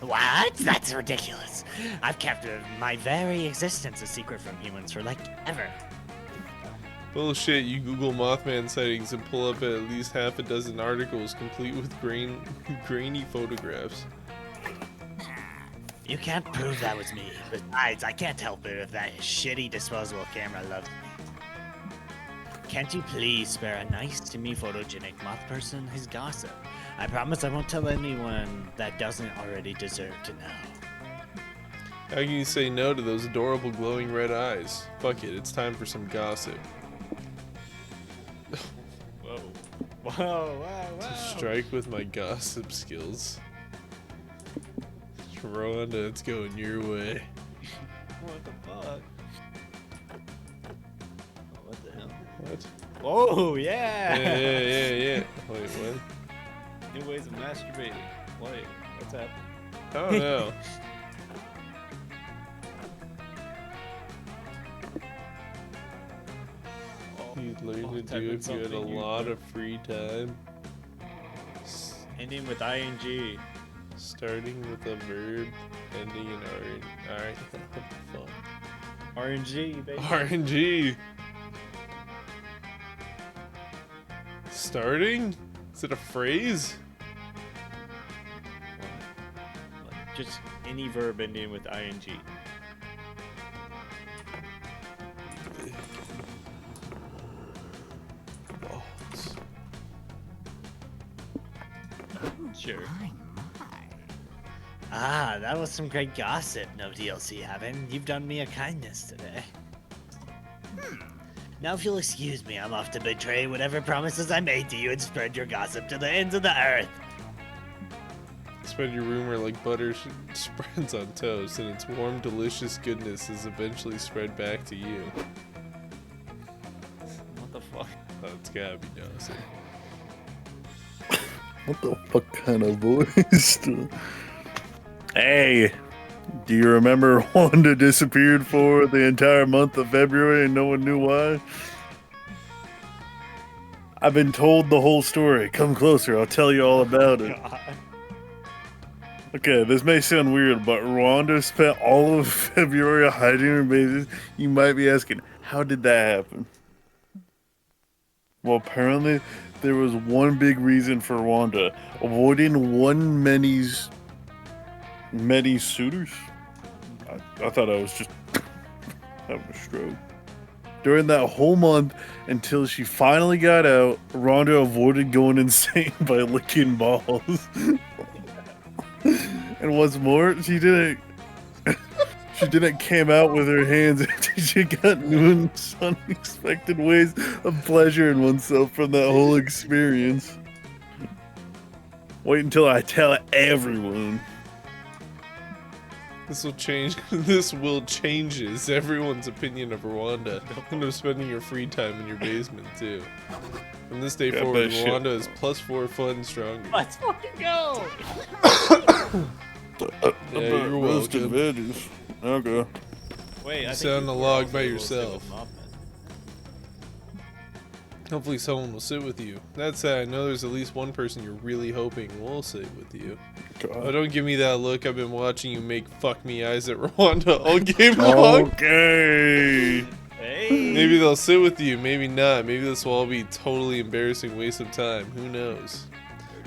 What? That's ridiculous. I've kept my very existence a secret from humans for like ever. Bullshit, you Google Mothman sightings and pull up at least half a dozen articles complete with grainy photographs. You can't prove that was me. Besides, I can't help it if that shitty disposable camera loves me. Can't you please spare a nice to me photogenic moth person his gossip? I promise I won't tell anyone that doesn't already deserve to know. How can you say no to those adorable glowing red eyes? Fuck it, it's time for some gossip. Whoa. Whoa, wow, To strike with my gossip skills. Rwanda, it's going your way. What the fuck? What the hell? What? Whoa, Yeah, yeah! yeah. Wait, what? New ways of masturbating. Wait, what's happening? I don't know. You'd learn to do if you had a lot of free time. Ending with ing. Starting with a verb, ending in RN. Alright, fuck. RNG, baby. RNG! Starting? Is it a phrase? Just any verb ending with ing. Balls. Sure. Ah, that was some great gossip, no DLC Heaven. You've done me a kindness today. Now if you'll excuse me, I'm off to betray whatever promises I made to you and spread your gossip to the ends of the earth. Spread your rumor like butter spreads on toast, and its warm, delicious goodness is eventually spread back to you. What the fuck? Oh, it's gotta be Dawson. What the fuck kind of voice? Hey, do you remember Wanda disappeared for the entire month of February and no one knew why? I've been told the whole story. Come closer, I'll tell you all about it. Okay, this may sound weird, but Rwanda spent all of February hiding her babies. You might be asking, how did that happen? Well, apparently there was one big reason for Rwanda avoiding many suitors. I thought I was just having a stroke. During that whole month, until she finally got out, Rhonda avoided going insane by licking balls. And what's more, she didn't came out with her hands until she got new and unexpected ways of pleasuring oneself from that whole experience. Wait until I tell everyone. This will change. This will changes everyone's opinion of Rwanda and of spending your free time in your basement too. From this day Yeah, forward, but shit. Rwanda is +4 fun stronger. Let's fucking go! Yeah, you're Roasted welcome. veggies. Okay. Wait, I You think sound you a were log also by able to sit yourself. with Mothman. Hopefully someone will sit with you. That said, I know there's at least one person you're really hoping will sit with you. Oh, God. don't give me that look. I've been watching you make fuck me eyes at Rwanda all game long. Okay. Hey! Maybe they'll sit with you, maybe not. Maybe this will all be totally embarrassing waste of time. Who knows?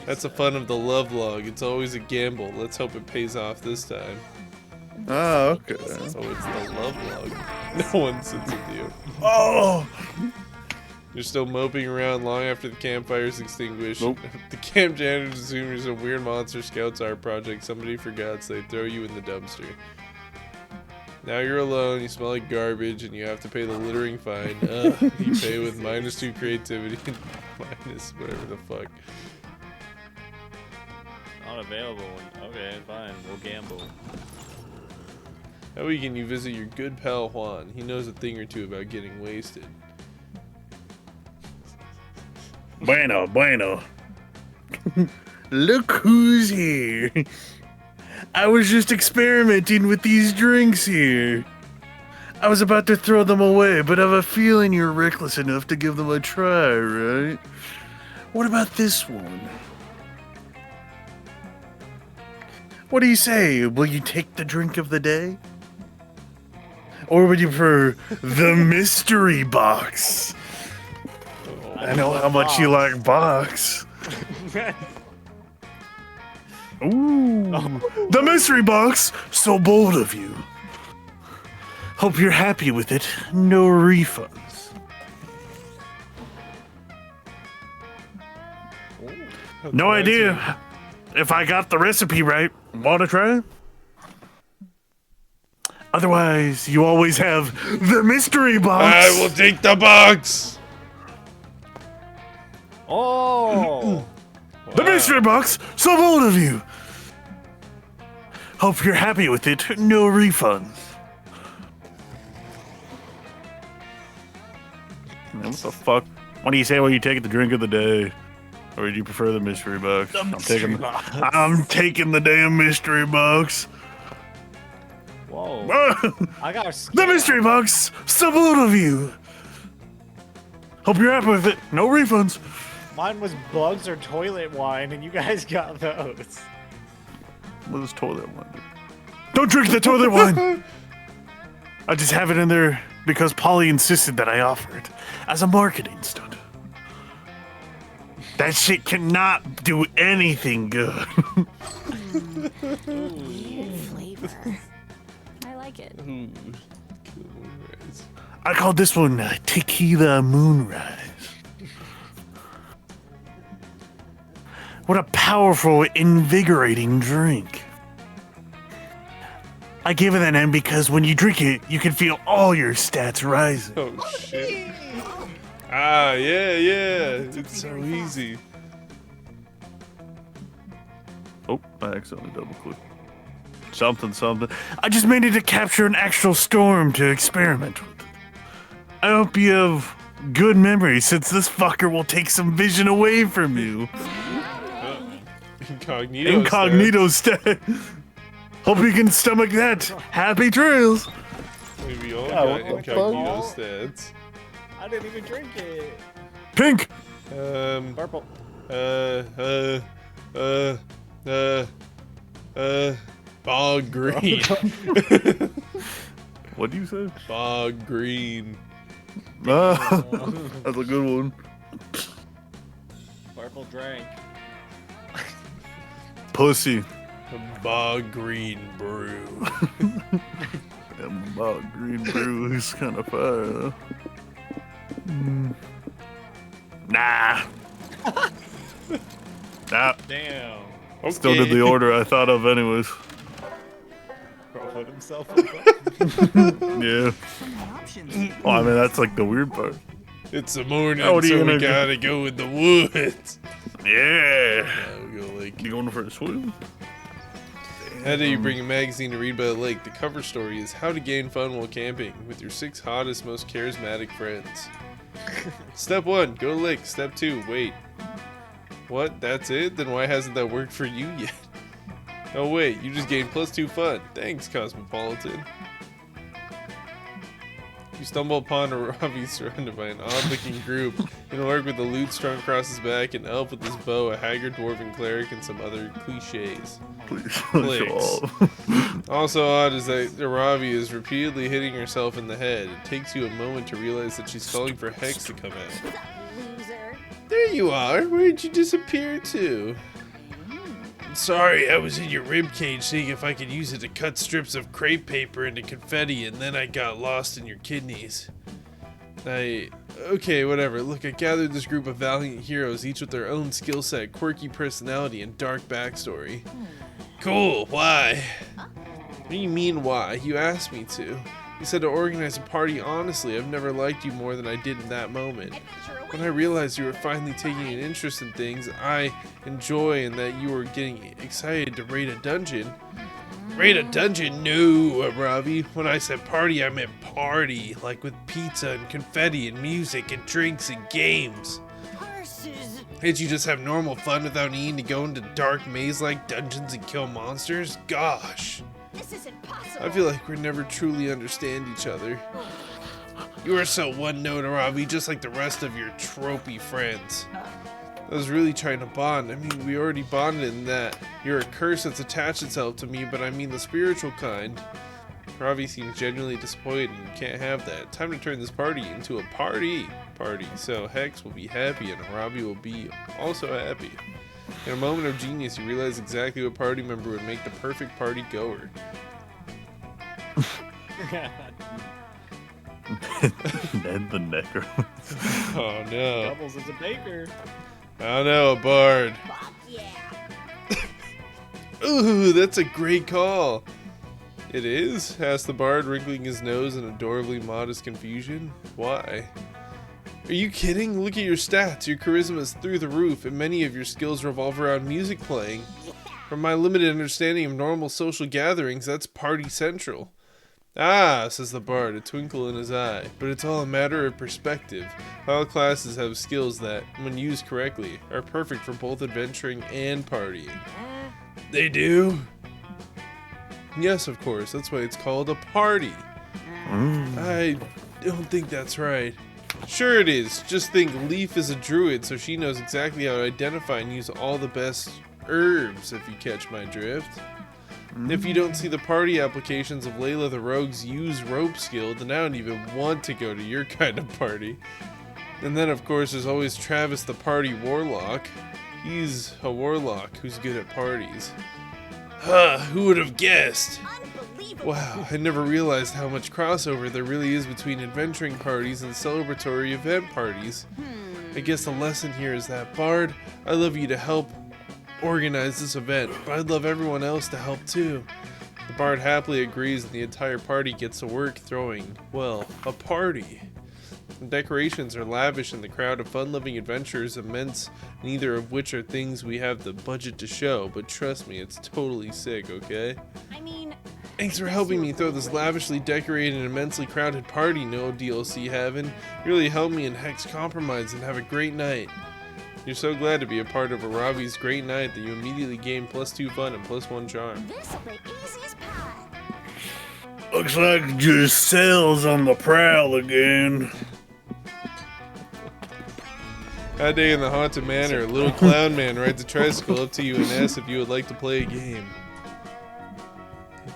That's the fun of the love log. It's always a gamble. Let's hope it pays off this time. Oh, okay. So it's the love log. No one sits with you. Oh! You're still moping around long after the campfire's extinguished. Nope. The camp janitors assume you're some weird monster scouts art project somebody forgot, so they throw you in the dumpster. Now you're alone, you smell like garbage, and you have to pay the littering fine. You pay with -2 creativity and minus whatever the fuck. Not available. Okay, fine. We'll gamble. How weekend you visit your good pal Juan. He knows a thing or two about getting wasted. Bueno, bueno. Look who's here. I was just experimenting with these drinks here. I was about to throw them away, but I have a feeling you're reckless enough to give them a try, right? What about this one? What do you say? Will you take the drink of the day? Or would you prefer the mystery box? I know how much you like box. Ooh, the mystery box. So bold of you. Hope you're happy with it. No refunds. No idea if I got the recipe right. Want to try? Otherwise, you always have the mystery box. I will take the box! Oh! The mystery box. So bold of you. Hope you're happy with it. No refunds. Man, what the fuck? What do you say when you take the drink of the day? Or do you prefer the mystery box? I'm taking the damn mystery box. Whoa. The I got scared. mystery box. So bold of you. Hope you're happy with it. No refunds. Mine was bugs or toilet wine, and you guys got those. What is toilet wine? Don't drink the toilet wine. I just have it in there because Polly insisted that I offer it as a marketing stunt. That shit cannot do anything good. Flavor. I like it. Ooh, cool moonrise. I call this one Tequila Moonrise. What a powerful, invigorating drink. I gave it that name because when you drink it, you can feel all your stats rising. Oh shit. Ah, yeah. It's so easy. Oh, I accidentally double clicked. Something. I just made it to capture an actual storm to experiment with. I hope you have good memories, since this fucker will take some vision away from you. Incognito stat. Hope you can stomach that. Happy trails. Maybe we all Yeah, got what the incognito fuck? stats. I didn't even drink it. Pink. Purple. Bog green. What do you say? Bog green. Ah, that's a good one. Purple drink. Pussy. A bog green brew. That bog green brew is kind of fire. Huh? Nah. Nah. Damn. Okay. Still did the order I thought of, anyways. Bro put himself up. Yeah. Options. Well, I mean, that's like the weird part. It's the morning, Oh, what are you so we gonna do? gotta go in the woods. Yeah. We'll go like. You going for a swim? How do you bring a magazine to read by the lake? The cover story is How to Gain Fun While Camping with your 6 hottest, most charismatic friends. Step 1, go to the lake. Step 2, wait. What? That's it? Then why hasn't that worked for you yet? Oh wait, you just gained +2 fun. Thanks, Cosmopolitan. You stumble upon a Robbie surrounded by an odd-looking group. An orc with a lute strung across his back, an elf with his bow, a haggard dwarven cleric, and some other cliches. Please. Clicks. Also odd is that Robbie is repeatedly hitting herself in the head. It takes you a moment to realize that she's calling for Hex to come out. Loser. There you are. Where'd you disappear to? Sorry, I was in your ribcage seeing if I could use it to cut strips of crepe paper into confetti, and then I got lost in your kidneys. Okay, whatever. Look, I gathered this group of valiant heroes, each with their own skill set, quirky personality, and dark backstory. Cool, why? What do you mean, why? You asked me to. You said to organize a party. Honestly, I've never liked you more than I did in that moment. When I realized you were finally taking an interest in things I enjoy and that you were getting excited to raid a dungeon. Raid a dungeon? No, Robbie. When I said party, I meant party. Like with pizza and confetti and music and drinks and games. Horses. Did you just have normal fun without needing to go into dark maze-like dungeons and kill monsters? Gosh. This is impossible. I feel like we never truly understand each other. You are so one-note, Robbie, just like the rest of your tropey friends. I was really trying to bond. I mean, we already bonded in that you're a curse that's attached itself to me, but I mean the spiritual kind. Robbie seems genuinely disappointed and you can't have that. Time to turn this party into a party. So Hex will be happy and Robbie will be also happy. In a moment of genius, you realize exactly what party member would make the perfect party goer. Ned the Necker. Oh no. Doubles as a baker. Oh no, a bard. Fuck yeah. Ooh, that's a great call. It is? Asked the bard, wrinkling his nose in adorably modest confusion. Why? Are you kidding? Look at your stats. Your charisma is through the roof, and many of your skills revolve around music playing. From my limited understanding of normal social gatherings, that's party central. Ah, says the bard, a twinkle in his eye. But it's all a matter of perspective. All classes have skills that, when used correctly, are perfect for both adventuring and partying. They do? Yes, of course. That's why it's called a party. I don't think that's right. Sure it is. Just think Leaf is a druid, so she knows exactly how to identify and use all the best herbs, if you catch my drift. If you don't see the party applications of Layla the Rogue's use rope skill, then I don't even want to go to your kind of party. And then, of course, there's always Travis the party warlock. He's a warlock who's good at parties. Who would have guessed? Unbelievable. Wow, I never realized how much crossover there really is between adventuring parties and celebratory event parties. I guess the lesson here is that, Bard, I love you to help organize this event, but I'd love everyone else to help too. The Bard happily agrees and the entire party gets to work throwing, well, a party. The decorations are lavish and the crowd of fun-loving adventurers immense, neither of which are things we have the budget to show, but trust me, it's totally sick, okay? I mean, Thanks for helping me throw this lavishly decorated and immensely crowded party, no DLC Heaven. You really helped me and Hex compromise and have a great night. You're so glad to be a part of Arabi's great night that you immediately gain +2 fun and +1 charm. this'll be easy as pie. Looks like Giselle's on the prowl again. That day in the Haunted Manor, a little clown man rides a tricycle up to you and asks if you would like to play a game.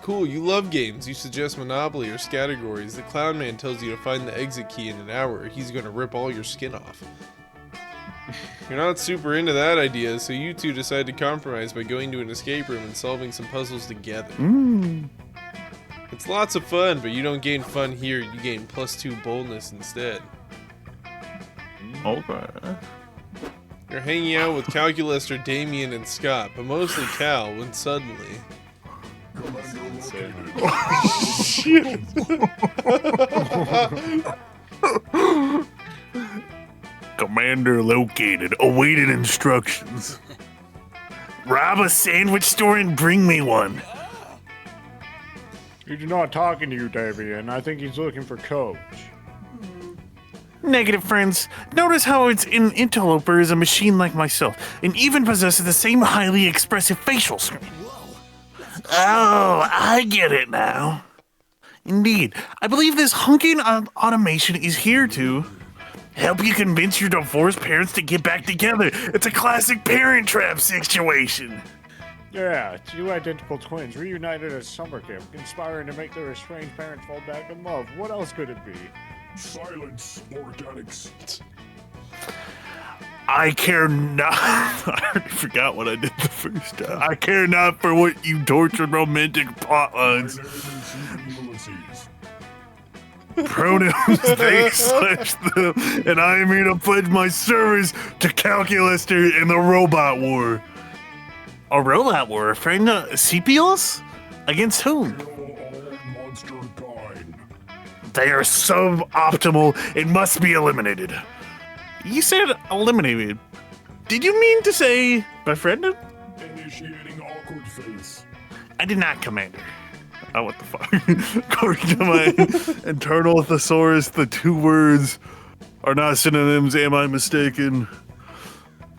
Cool, you love games. You suggest Monopoly or Scattergories. The clown man tells you to find the exit key in an hour or he's gonna rip all your skin off. You're not super into that idea, so you two decide to compromise by going to an escape room and solving some puzzles together. It's lots of fun, but you don't gain fun here, you gain +2 boldness instead. Okay. You're hanging out with Calculaster, Damien, and Scott, but mostly Cal, when suddenly... Commander located. Awaited instructions. Rob a sandwich store and bring me one. He's not talking to you, Davian. I think he's looking for Coach. Negative, friends. Notice how an interloper is a machine like myself, and even possesses the same highly expressive facial screen. Oh, I get it now. Indeed, I believe this hunking automation is here to help you convince your divorced parents to get back together. It's a classic Parent Trap situation. Yeah, two identical twins reunited at summer camp, conspiring to make their estranged parents fall back in love. What else could it be? Silence, organics. I care not. I already forgot what I did the first time. I care not for what you tortured romantic plotlines. Pronouns they/them, and I am here to pledge my service to Calculaster in the robot war. A robot war, friend? CPLs? Against whom? Monster kind. They are suboptimal and must be eliminated. You said eliminated. Did you mean to say befriended? Initiating awkward face. I did not, Commander. Oh, what the fuck? According to my internal thesaurus, the two words are not synonyms. Am I mistaken?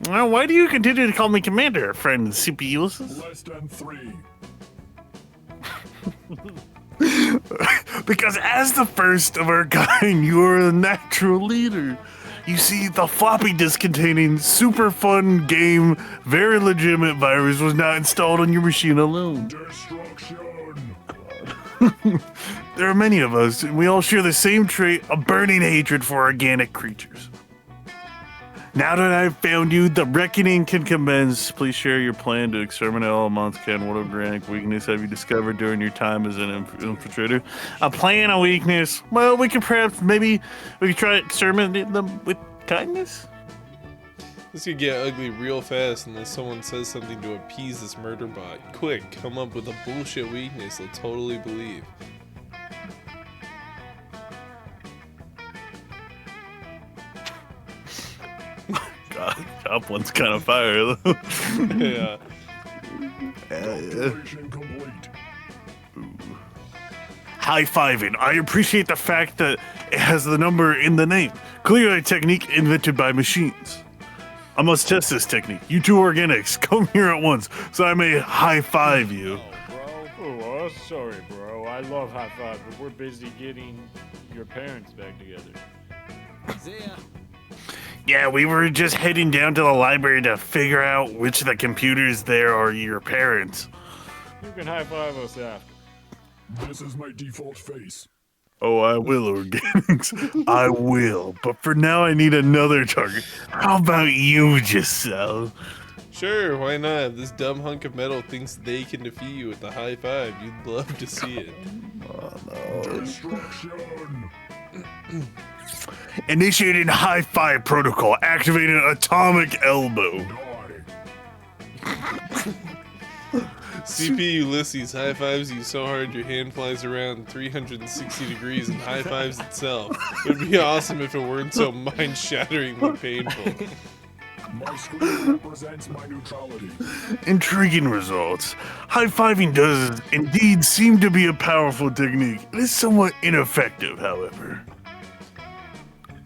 Well, why do you continue to call me Commander, friend CPUs? Less than 3. Because as the first of our kind, you are a natural leader. You see, the floppy disk containing super fun game, very legitimate virus was not installed on your machine alone. Destruction. There are many of us, and we all share the same trait, a burning hatred for organic creatures. Now that I've found you, the reckoning can commence. Please share your plan to exterminate all Monstcan. What organic weakness have you discovered during your time as an infiltrator? A plan, a weakness. Well, we could perhaps, maybe, we could try exterminating them with kindness? This could get ugly real fast unless someone says something to appease this murder bot. Quick, come up with a bullshit weakness they'll totally believe. God, top one's kind of fire, though. Yeah. Calculation complete. High-fiving. I appreciate the fact that it has the number in the name. Clearly a technique invented by machines. I must test this technique. You two organics, come here at once so I may high-five you. Oh, sorry, bro. I love high five, but we're busy getting your parents back together. Yeah, we were just heading down to the library to figure out which of the computers there are your parents. You can high five us after. This is my default face. Oh, I will, organics. I will. But for now, I need another target. How about you, Giselle? Sure, why not? This dumb hunk of metal thinks they can defeat you with a high five. You'd love to see it. Destruction. Initiating high-five protocol. Activating atomic elbow. Die. CP Ulysses high fives you so hard your hand flies around 360 degrees and high fives itself. It would be awesome if it weren't so mind-shatteringly painful. My screen represents my neutrality. Intriguing results. High-fiving does indeed seem to be a powerful technique. It is somewhat ineffective, however.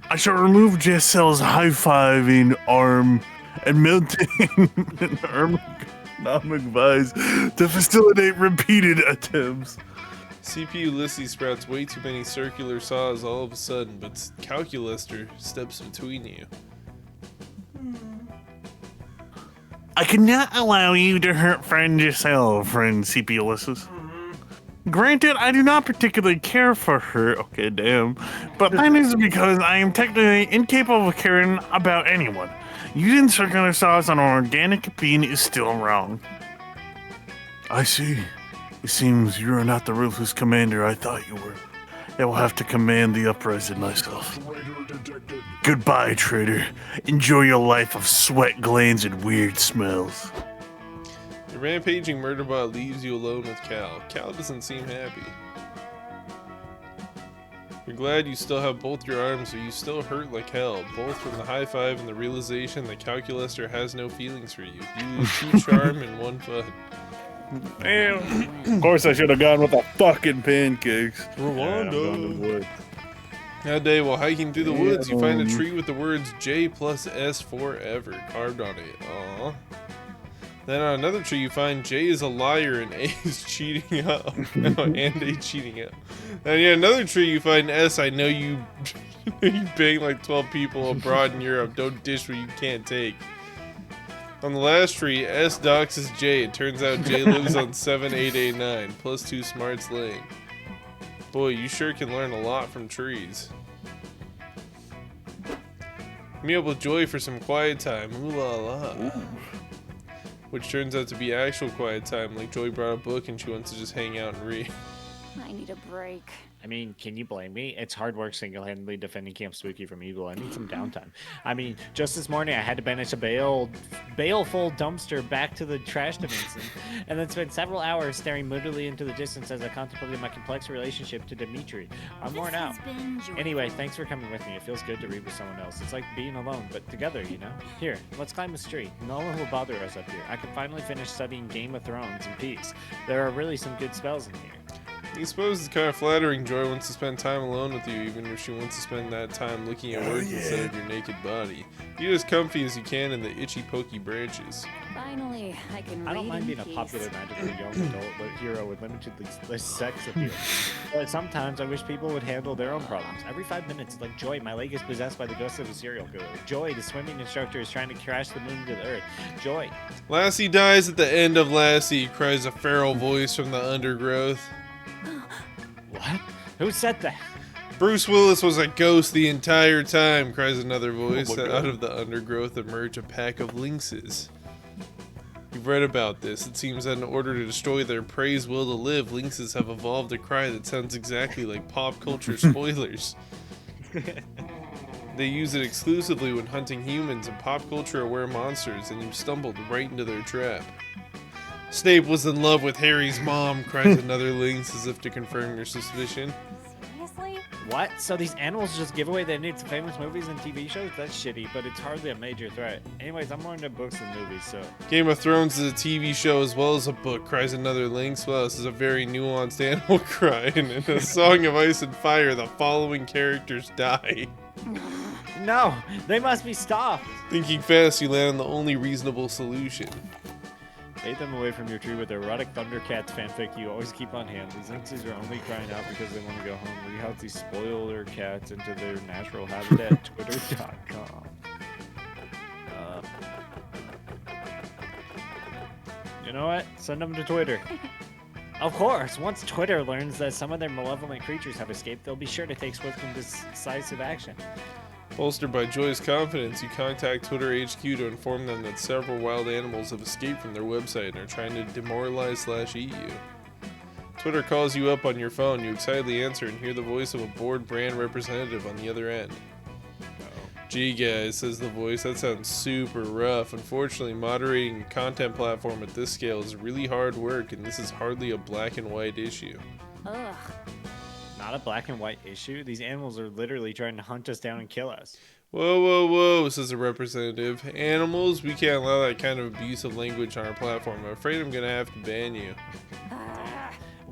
I shall remove Jessel's high-fiving arm and melt it in an ergonomic vise to facilitate repeated attempts. CP Ulysses sprouts way too many circular saws all of a sudden, but Calculester steps between you. I cannot allow you to hurt friend Giselle, friend CP Ulysses. Granted, I do not particularly care for her, okay, damn, but that is because I am technically incapable of caring about anyone. Using circular saws on an organic being is still wrong. I see. It seems you are not the ruthless commander I thought you were. I will have to command the uprising myself. Traitor detected. Goodbye, traitor. Enjoy your life of sweat glands and weird smells. The rampaging murderbot leaves you alone with Cal. Cal doesn't seem happy. You're glad you still have both your arms, but you still hurt like hell, both from the high five and the realization that Calculester has no feelings for you. You lose 2 charm and 1 foot. Damn. Of course, I should have gone with the fucking pancakes. Rwanda. That day, while hiking through the woods, you find a tree with the words J plus S forever carved on it. Aww. Then on another tree, you find J is a liar and A is cheating up. No, and A cheating up. Then yeah, another tree, you find S. I know you, you bang like 12 people abroad in Europe. Don't dish what you can't take. On the last tree, S doxes J. It turns out J lives on 7889, plus 2 smarts lane. Boy, you sure can learn a lot from trees. Meet up with Joy for some quiet time. Ooh la la. Which turns out to be actual quiet time, like Joy brought a book and she wants to just hang out and read. I need a break. I mean, can you blame me? It's hard work single-handedly defending Camp Spooky from evil. I need some downtime. I mean, just this morning I had to banish a baleful dumpster back to the trash dimension, and then spent several hours staring moodily into the distance as I contemplated my complex relationship to Dimitri. I'm worn out. Anyway, thanks for coming with me. It feels good to read with someone else. It's like being alone, but together, you know? Here, let's climb this tree. No one will bother us up here. I can finally finish studying Game of Thrones in peace. There are really some good spells in here. I suppose it's kind of flattering Joy wants to spend time alone with you, even if she wants to spend that time looking at work instead of your naked body. Get as comfy as you can in the itchy pokey branches. Finally, I can read I don't mind in being a peace. popular magical young adult hero with limited sex appeal. But sometimes I wish people would handle their own problems. Every 5 minutes, it's like Joy, my leg is possessed by the ghost of a serial killer. Joy, the swimming instructor is trying to crash the moon to the earth. Joy. Lassie dies at the end of Lassie, cries a feral voice from the undergrowth. What? Who said that? Bruce Willis was a ghost the entire time, cries another voice. Out of the undergrowth emerge a pack of lynxes. You've read about this. It seems that in order to destroy their prey's will to live, lynxes have evolved a cry that sounds exactly like pop culture spoilers. They use it exclusively when hunting humans and pop culture aware monsters, and you stumbled right into their trap. Snape was in love with Harry's mom, cries another lynx as if to confirm your suspicion. Seriously? What? So these animals just give away their names to famous movies and TV shows? That's shitty, but it's hardly a major threat. Anyways, I'm more into books than movies, so... Game of Thrones is a TV show as well as a book, cries another lynx. Well, this is a very nuanced animal cry, and in A Song of Ice and Fire, the following characters die. No! They must be stopped! Thinking fast, you land on the only reasonable solution. Bait them away from your tree with erotic Thundercats fanfic you always keep on hand. These lynxes are only crying out because they want to go home. Rehouse these spoiler cats into their natural habitat. Twitter.com. You know what? Send them to Twitter. Of course, once Twitter learns that some of their malevolent creatures have escaped, they'll be sure to take swift and decisive action. Bolstered by Joy's confidence, you contact Twitter HQ to inform them that several wild animals have escaped from their website and are trying to demoralize/eat you. Twitter calls you up on your phone, you excitedly answer and hear the voice of a bored brand representative on the other end. Gee guys, says the voice, that sounds super rough. Unfortunately, moderating a content platform at this scale is really hard work, and this is hardly a black and white issue. Ugh. Not a black and white issue. These animals are literally trying to hunt us down and kill us. Whoa, whoa, whoa, says the representative. Animals, we can't allow that kind of abusive language on our platform. I'm afraid I'm gonna have to ban you.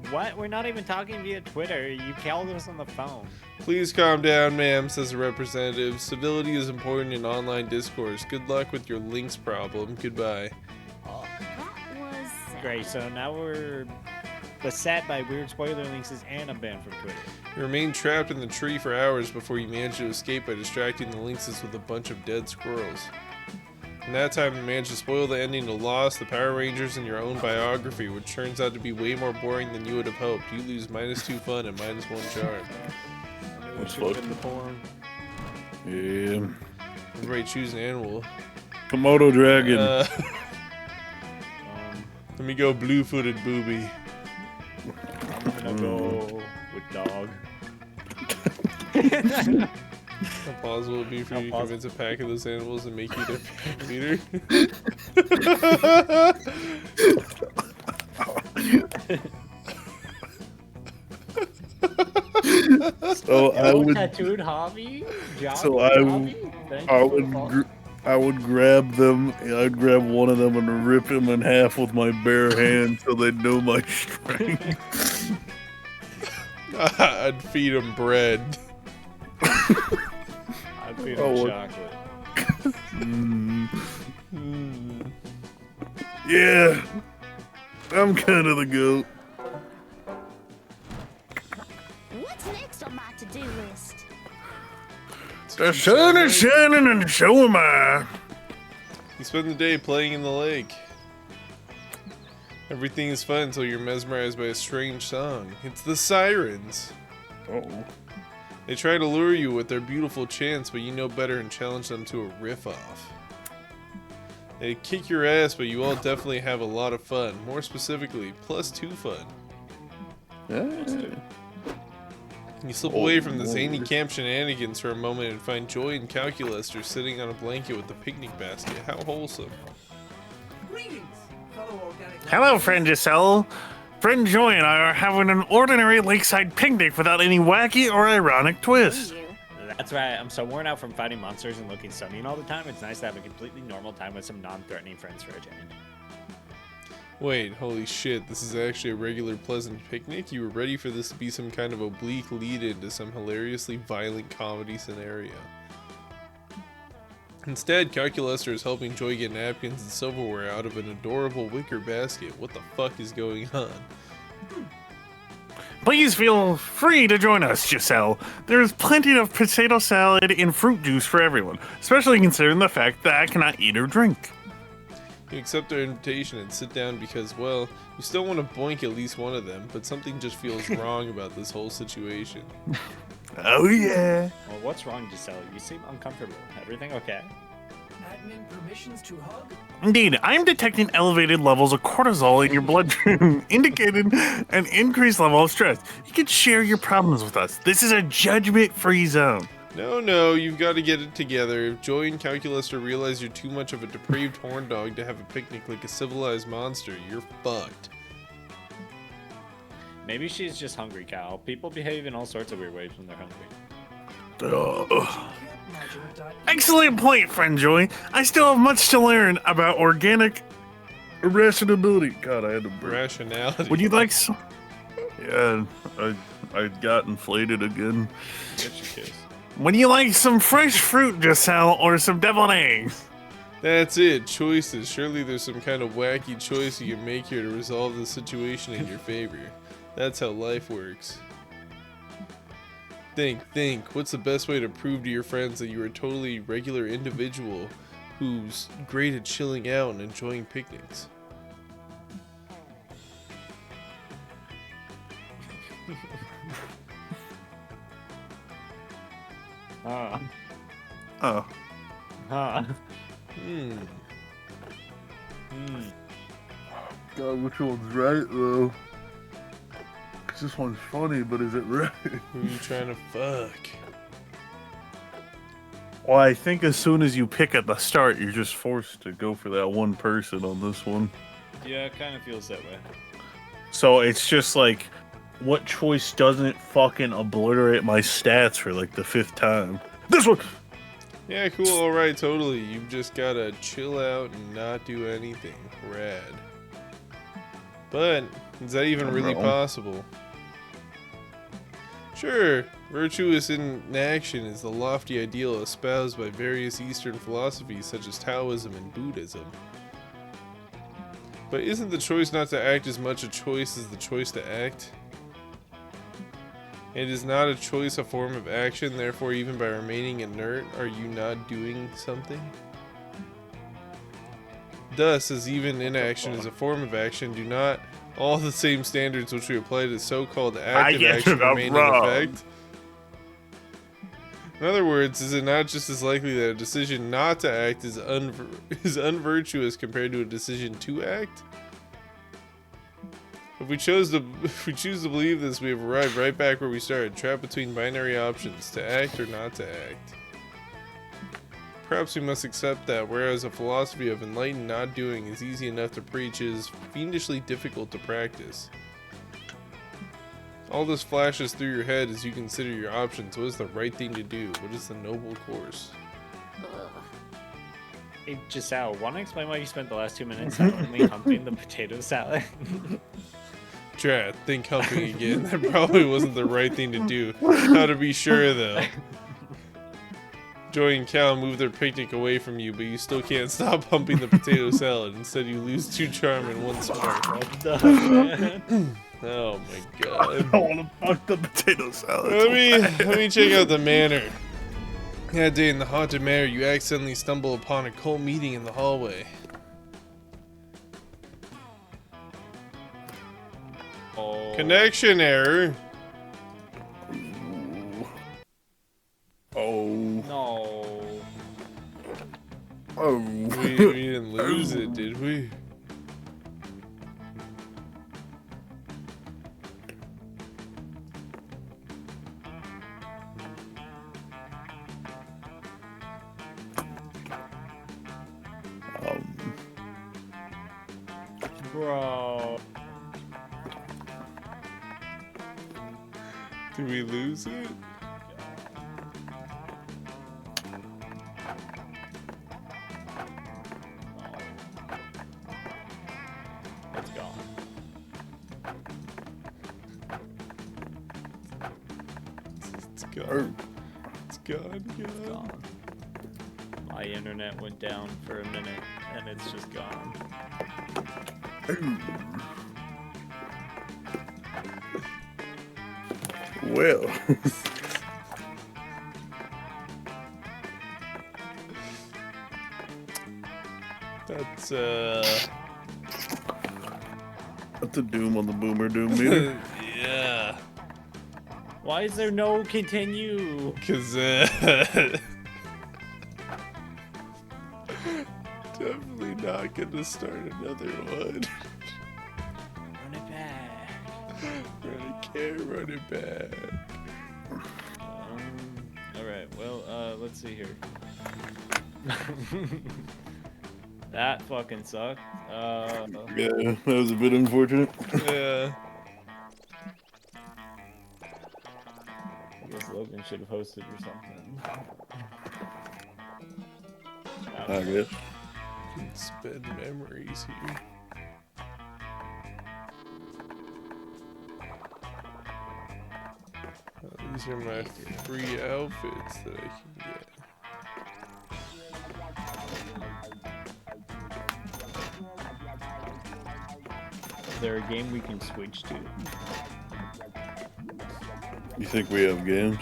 What? We're not even talking via Twitter. You called us on the phone. Please calm down, ma'am, says the representative. Civility is important in online discourse. Good luck with your links problem. Goodbye. That was Great, so now we're beset by weird spoiler links and I'm banned from Twitter. You remain trapped in the tree for hours before you manage to escape by distracting the lynxes with a bunch of dead squirrels. In that time, you manage to spoil the ending to Lost, the Power Rangers, and your own biography, which turns out to be way more boring than you would have hoped. You lose -2 fun and -1 charm. What's Should've fuck? been the porn. Yeah. Everybody choose an animal. Komodo dragon. Let me go blue-footed booby. I'm gonna go with dog. How plausible would it be for you to convince a pack of those animals and make you their pack leader? So I would, tattooed hobby. So I would grab them. I'd grab one of them and rip him in half with my bare hand so they'd know my strength. I'd feed them bread. I'd feed him chocolate. Yeah, I'm kind of the goat. What's next on my to-do list? The sun is shining and so am I. You spend the day playing in the lake. Everything is fun until you're mesmerized by a strange song. It's the sirens. Uh-oh. They try to lure you with their beautiful chants, but you know better and challenge them to a riff-off. They kick your ass, but you all definitely have a lot of fun. More specifically, +2 fun. You slip away from the zany camp shenanigans for a moment and find joy in Calculester sitting on a blanket with a picnic basket. How wholesome. Greetings, fellow organic. Hello, friend Giselle. Friend Joy and I are having an ordinary lakeside picnic without any wacky or ironic twists. You. That's right. I'm so worn out from fighting monsters and looking stunning all the time. It's nice to have a completely normal time with some non-threatening friends for a change. Wait, holy shit, this is actually a regular pleasant picnic? You were ready for this to be some kind of oblique lead-in to some hilariously violent comedy scenario. Instead, Calculester is helping Joy get napkins and silverware out of an adorable wicker basket. What the fuck is going on? Please feel free to join us, Giselle. There's plenty of potato salad and fruit juice for everyone, especially considering the fact that I cannot eat or drink. You accept their invitation and sit down because, well, you still want to boink at least one of them, but something just feels wrong about this whole situation. Oh yeah. Well, what's wrong, Giselle? You seem uncomfortable. Everything okay? Admin permissions to hug? Indeed, I'm detecting elevated levels of cortisol in your bloodstream, indicating an increased level of stress. You can share your problems with us. This is a judgment-free zone. No, you've got to get it together. If Joy and Calculester realize you're too much of a depraved horn dog to have a picnic like a civilized monster, you're fucked. Maybe she's just hungry, Cal. People behave in all sorts of weird ways when they're hungry. Excellent point, friend Joy. I still have much to learn about organic irrationality. God, I had to burp. Rationality. Would you like some? Yeah, I got inflated again. Get your kiss. Would you like some fresh fruit, Giselle, or some deviled eggs? That's it, choices. Surely there's some kind of wacky choice you can make here to resolve the situation in your favor. That's how life works. Think. What's the best way to prove to your friends that you're a totally regular individual who's great at chilling out and enjoying picnics? Huh. Oh. Huh. God, which one's right, though? 'Cause this one's funny, but is it right? Who are you trying to fuck? Well, I think as soon as you pick at the start, you're just forced to go for that one person on this one. Yeah, it kind of feels that way. So it's just like, what choice doesn't fucking obliterate my stats for like the 5th time? This one! Yeah, cool, alright, totally. You've just gotta chill out and not do anything. Rad. But, is that even really wrong. possible? Sure, virtuous inaction is the lofty ideal espoused by various Eastern philosophies such as Taoism and Buddhism. But isn't the choice not to act as much a choice as the choice to act? And is not a choice a form of action, therefore even by remaining inert, are you not doing something? Thus, as even inaction is a form of action, do not all the same standards which we apply to so-called active get action it remain in wrong. effect? In other words, is it not just as likely that a decision not to act is unvirtuous compared to a decision to act? If we choose to believe this, we have arrived right back where we started, trapped between binary options, to act or not to act. Perhaps we must accept that, whereas a philosophy of enlightened not doing is easy enough to preach, it is fiendishly difficult to practice. All this flashes through your head as you consider your options. What is the right thing to do? What is the noble course? Hey, Giselle, want to explain why you spent the last 2 minutes silently humping the potato salad? Try to think humping again. That probably wasn't the right thing to do. How to be sure, though. Joy and Cal move their picnic away from you, but you still can't stop humping the potato salad. Instead, you lose 2 charm and 1 spark. Oh my god. I want to fuck the potato salad. Let me check out the manor. That day in the haunted manor, you accidentally stumble upon a cult meeting in the hallway. Oh. Connection error. Oh. No. Oh. We didn't lose it, did we? Bro. Did we lose it? It's gone. It's gone. It's gone. Gone. My internet went down for a minute and it's just gone. Well. That's That's a doom on the boomer doom meter. yeah. Why is there no continue? Cause definitely not gonna start another one. Run it back. I can't run it back. Alright, well, let's see here. That fucking sucked. Yeah, that was a bit unfortunate. Yeah. I guess Logan should have hosted or something. I guess. Can spend memories here. These are my free outfits that I can get. Is there a game we can switch to? You think we have games?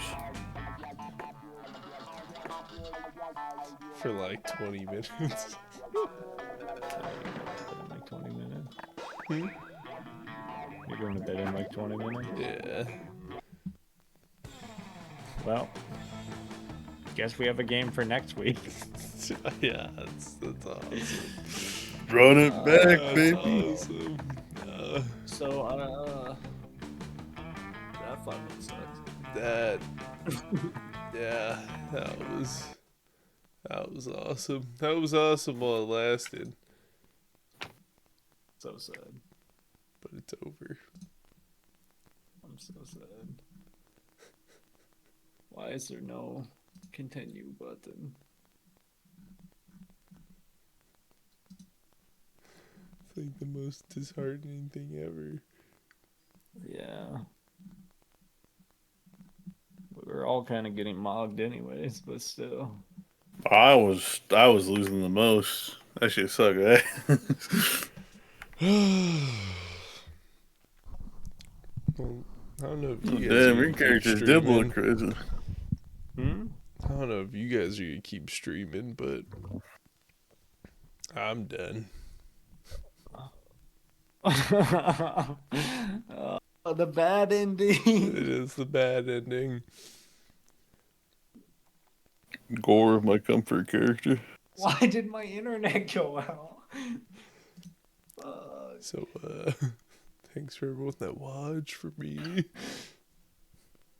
For like 20 minutes. Like 20 minutes? Hmm? You're going to bed in like 20 minutes? Yeah. Well, guess we have a game for next week. Yeah, that's awesome. Run it back, That's baby. awesome. So, that fucking sucks. That, yeah, that was That was awesome. That was awesome while it lasted, So sad. but it's over. I'm so sad. Why is there no continue button? It's like the most disheartening thing ever. Yeah. We were all kind of getting mogged anyways, but still. I was losing the most. That shit sucked, eh? Well, I don't know if you guys Damn, are your gonna keep character's double streaming. crazy. Hmm? I don't know if you guys are gonna keep streaming, but I'm done. The bad ending. It is the bad ending. Gore of my comfort character. Why did my internet go out? So, thanks for everyone that watched for me.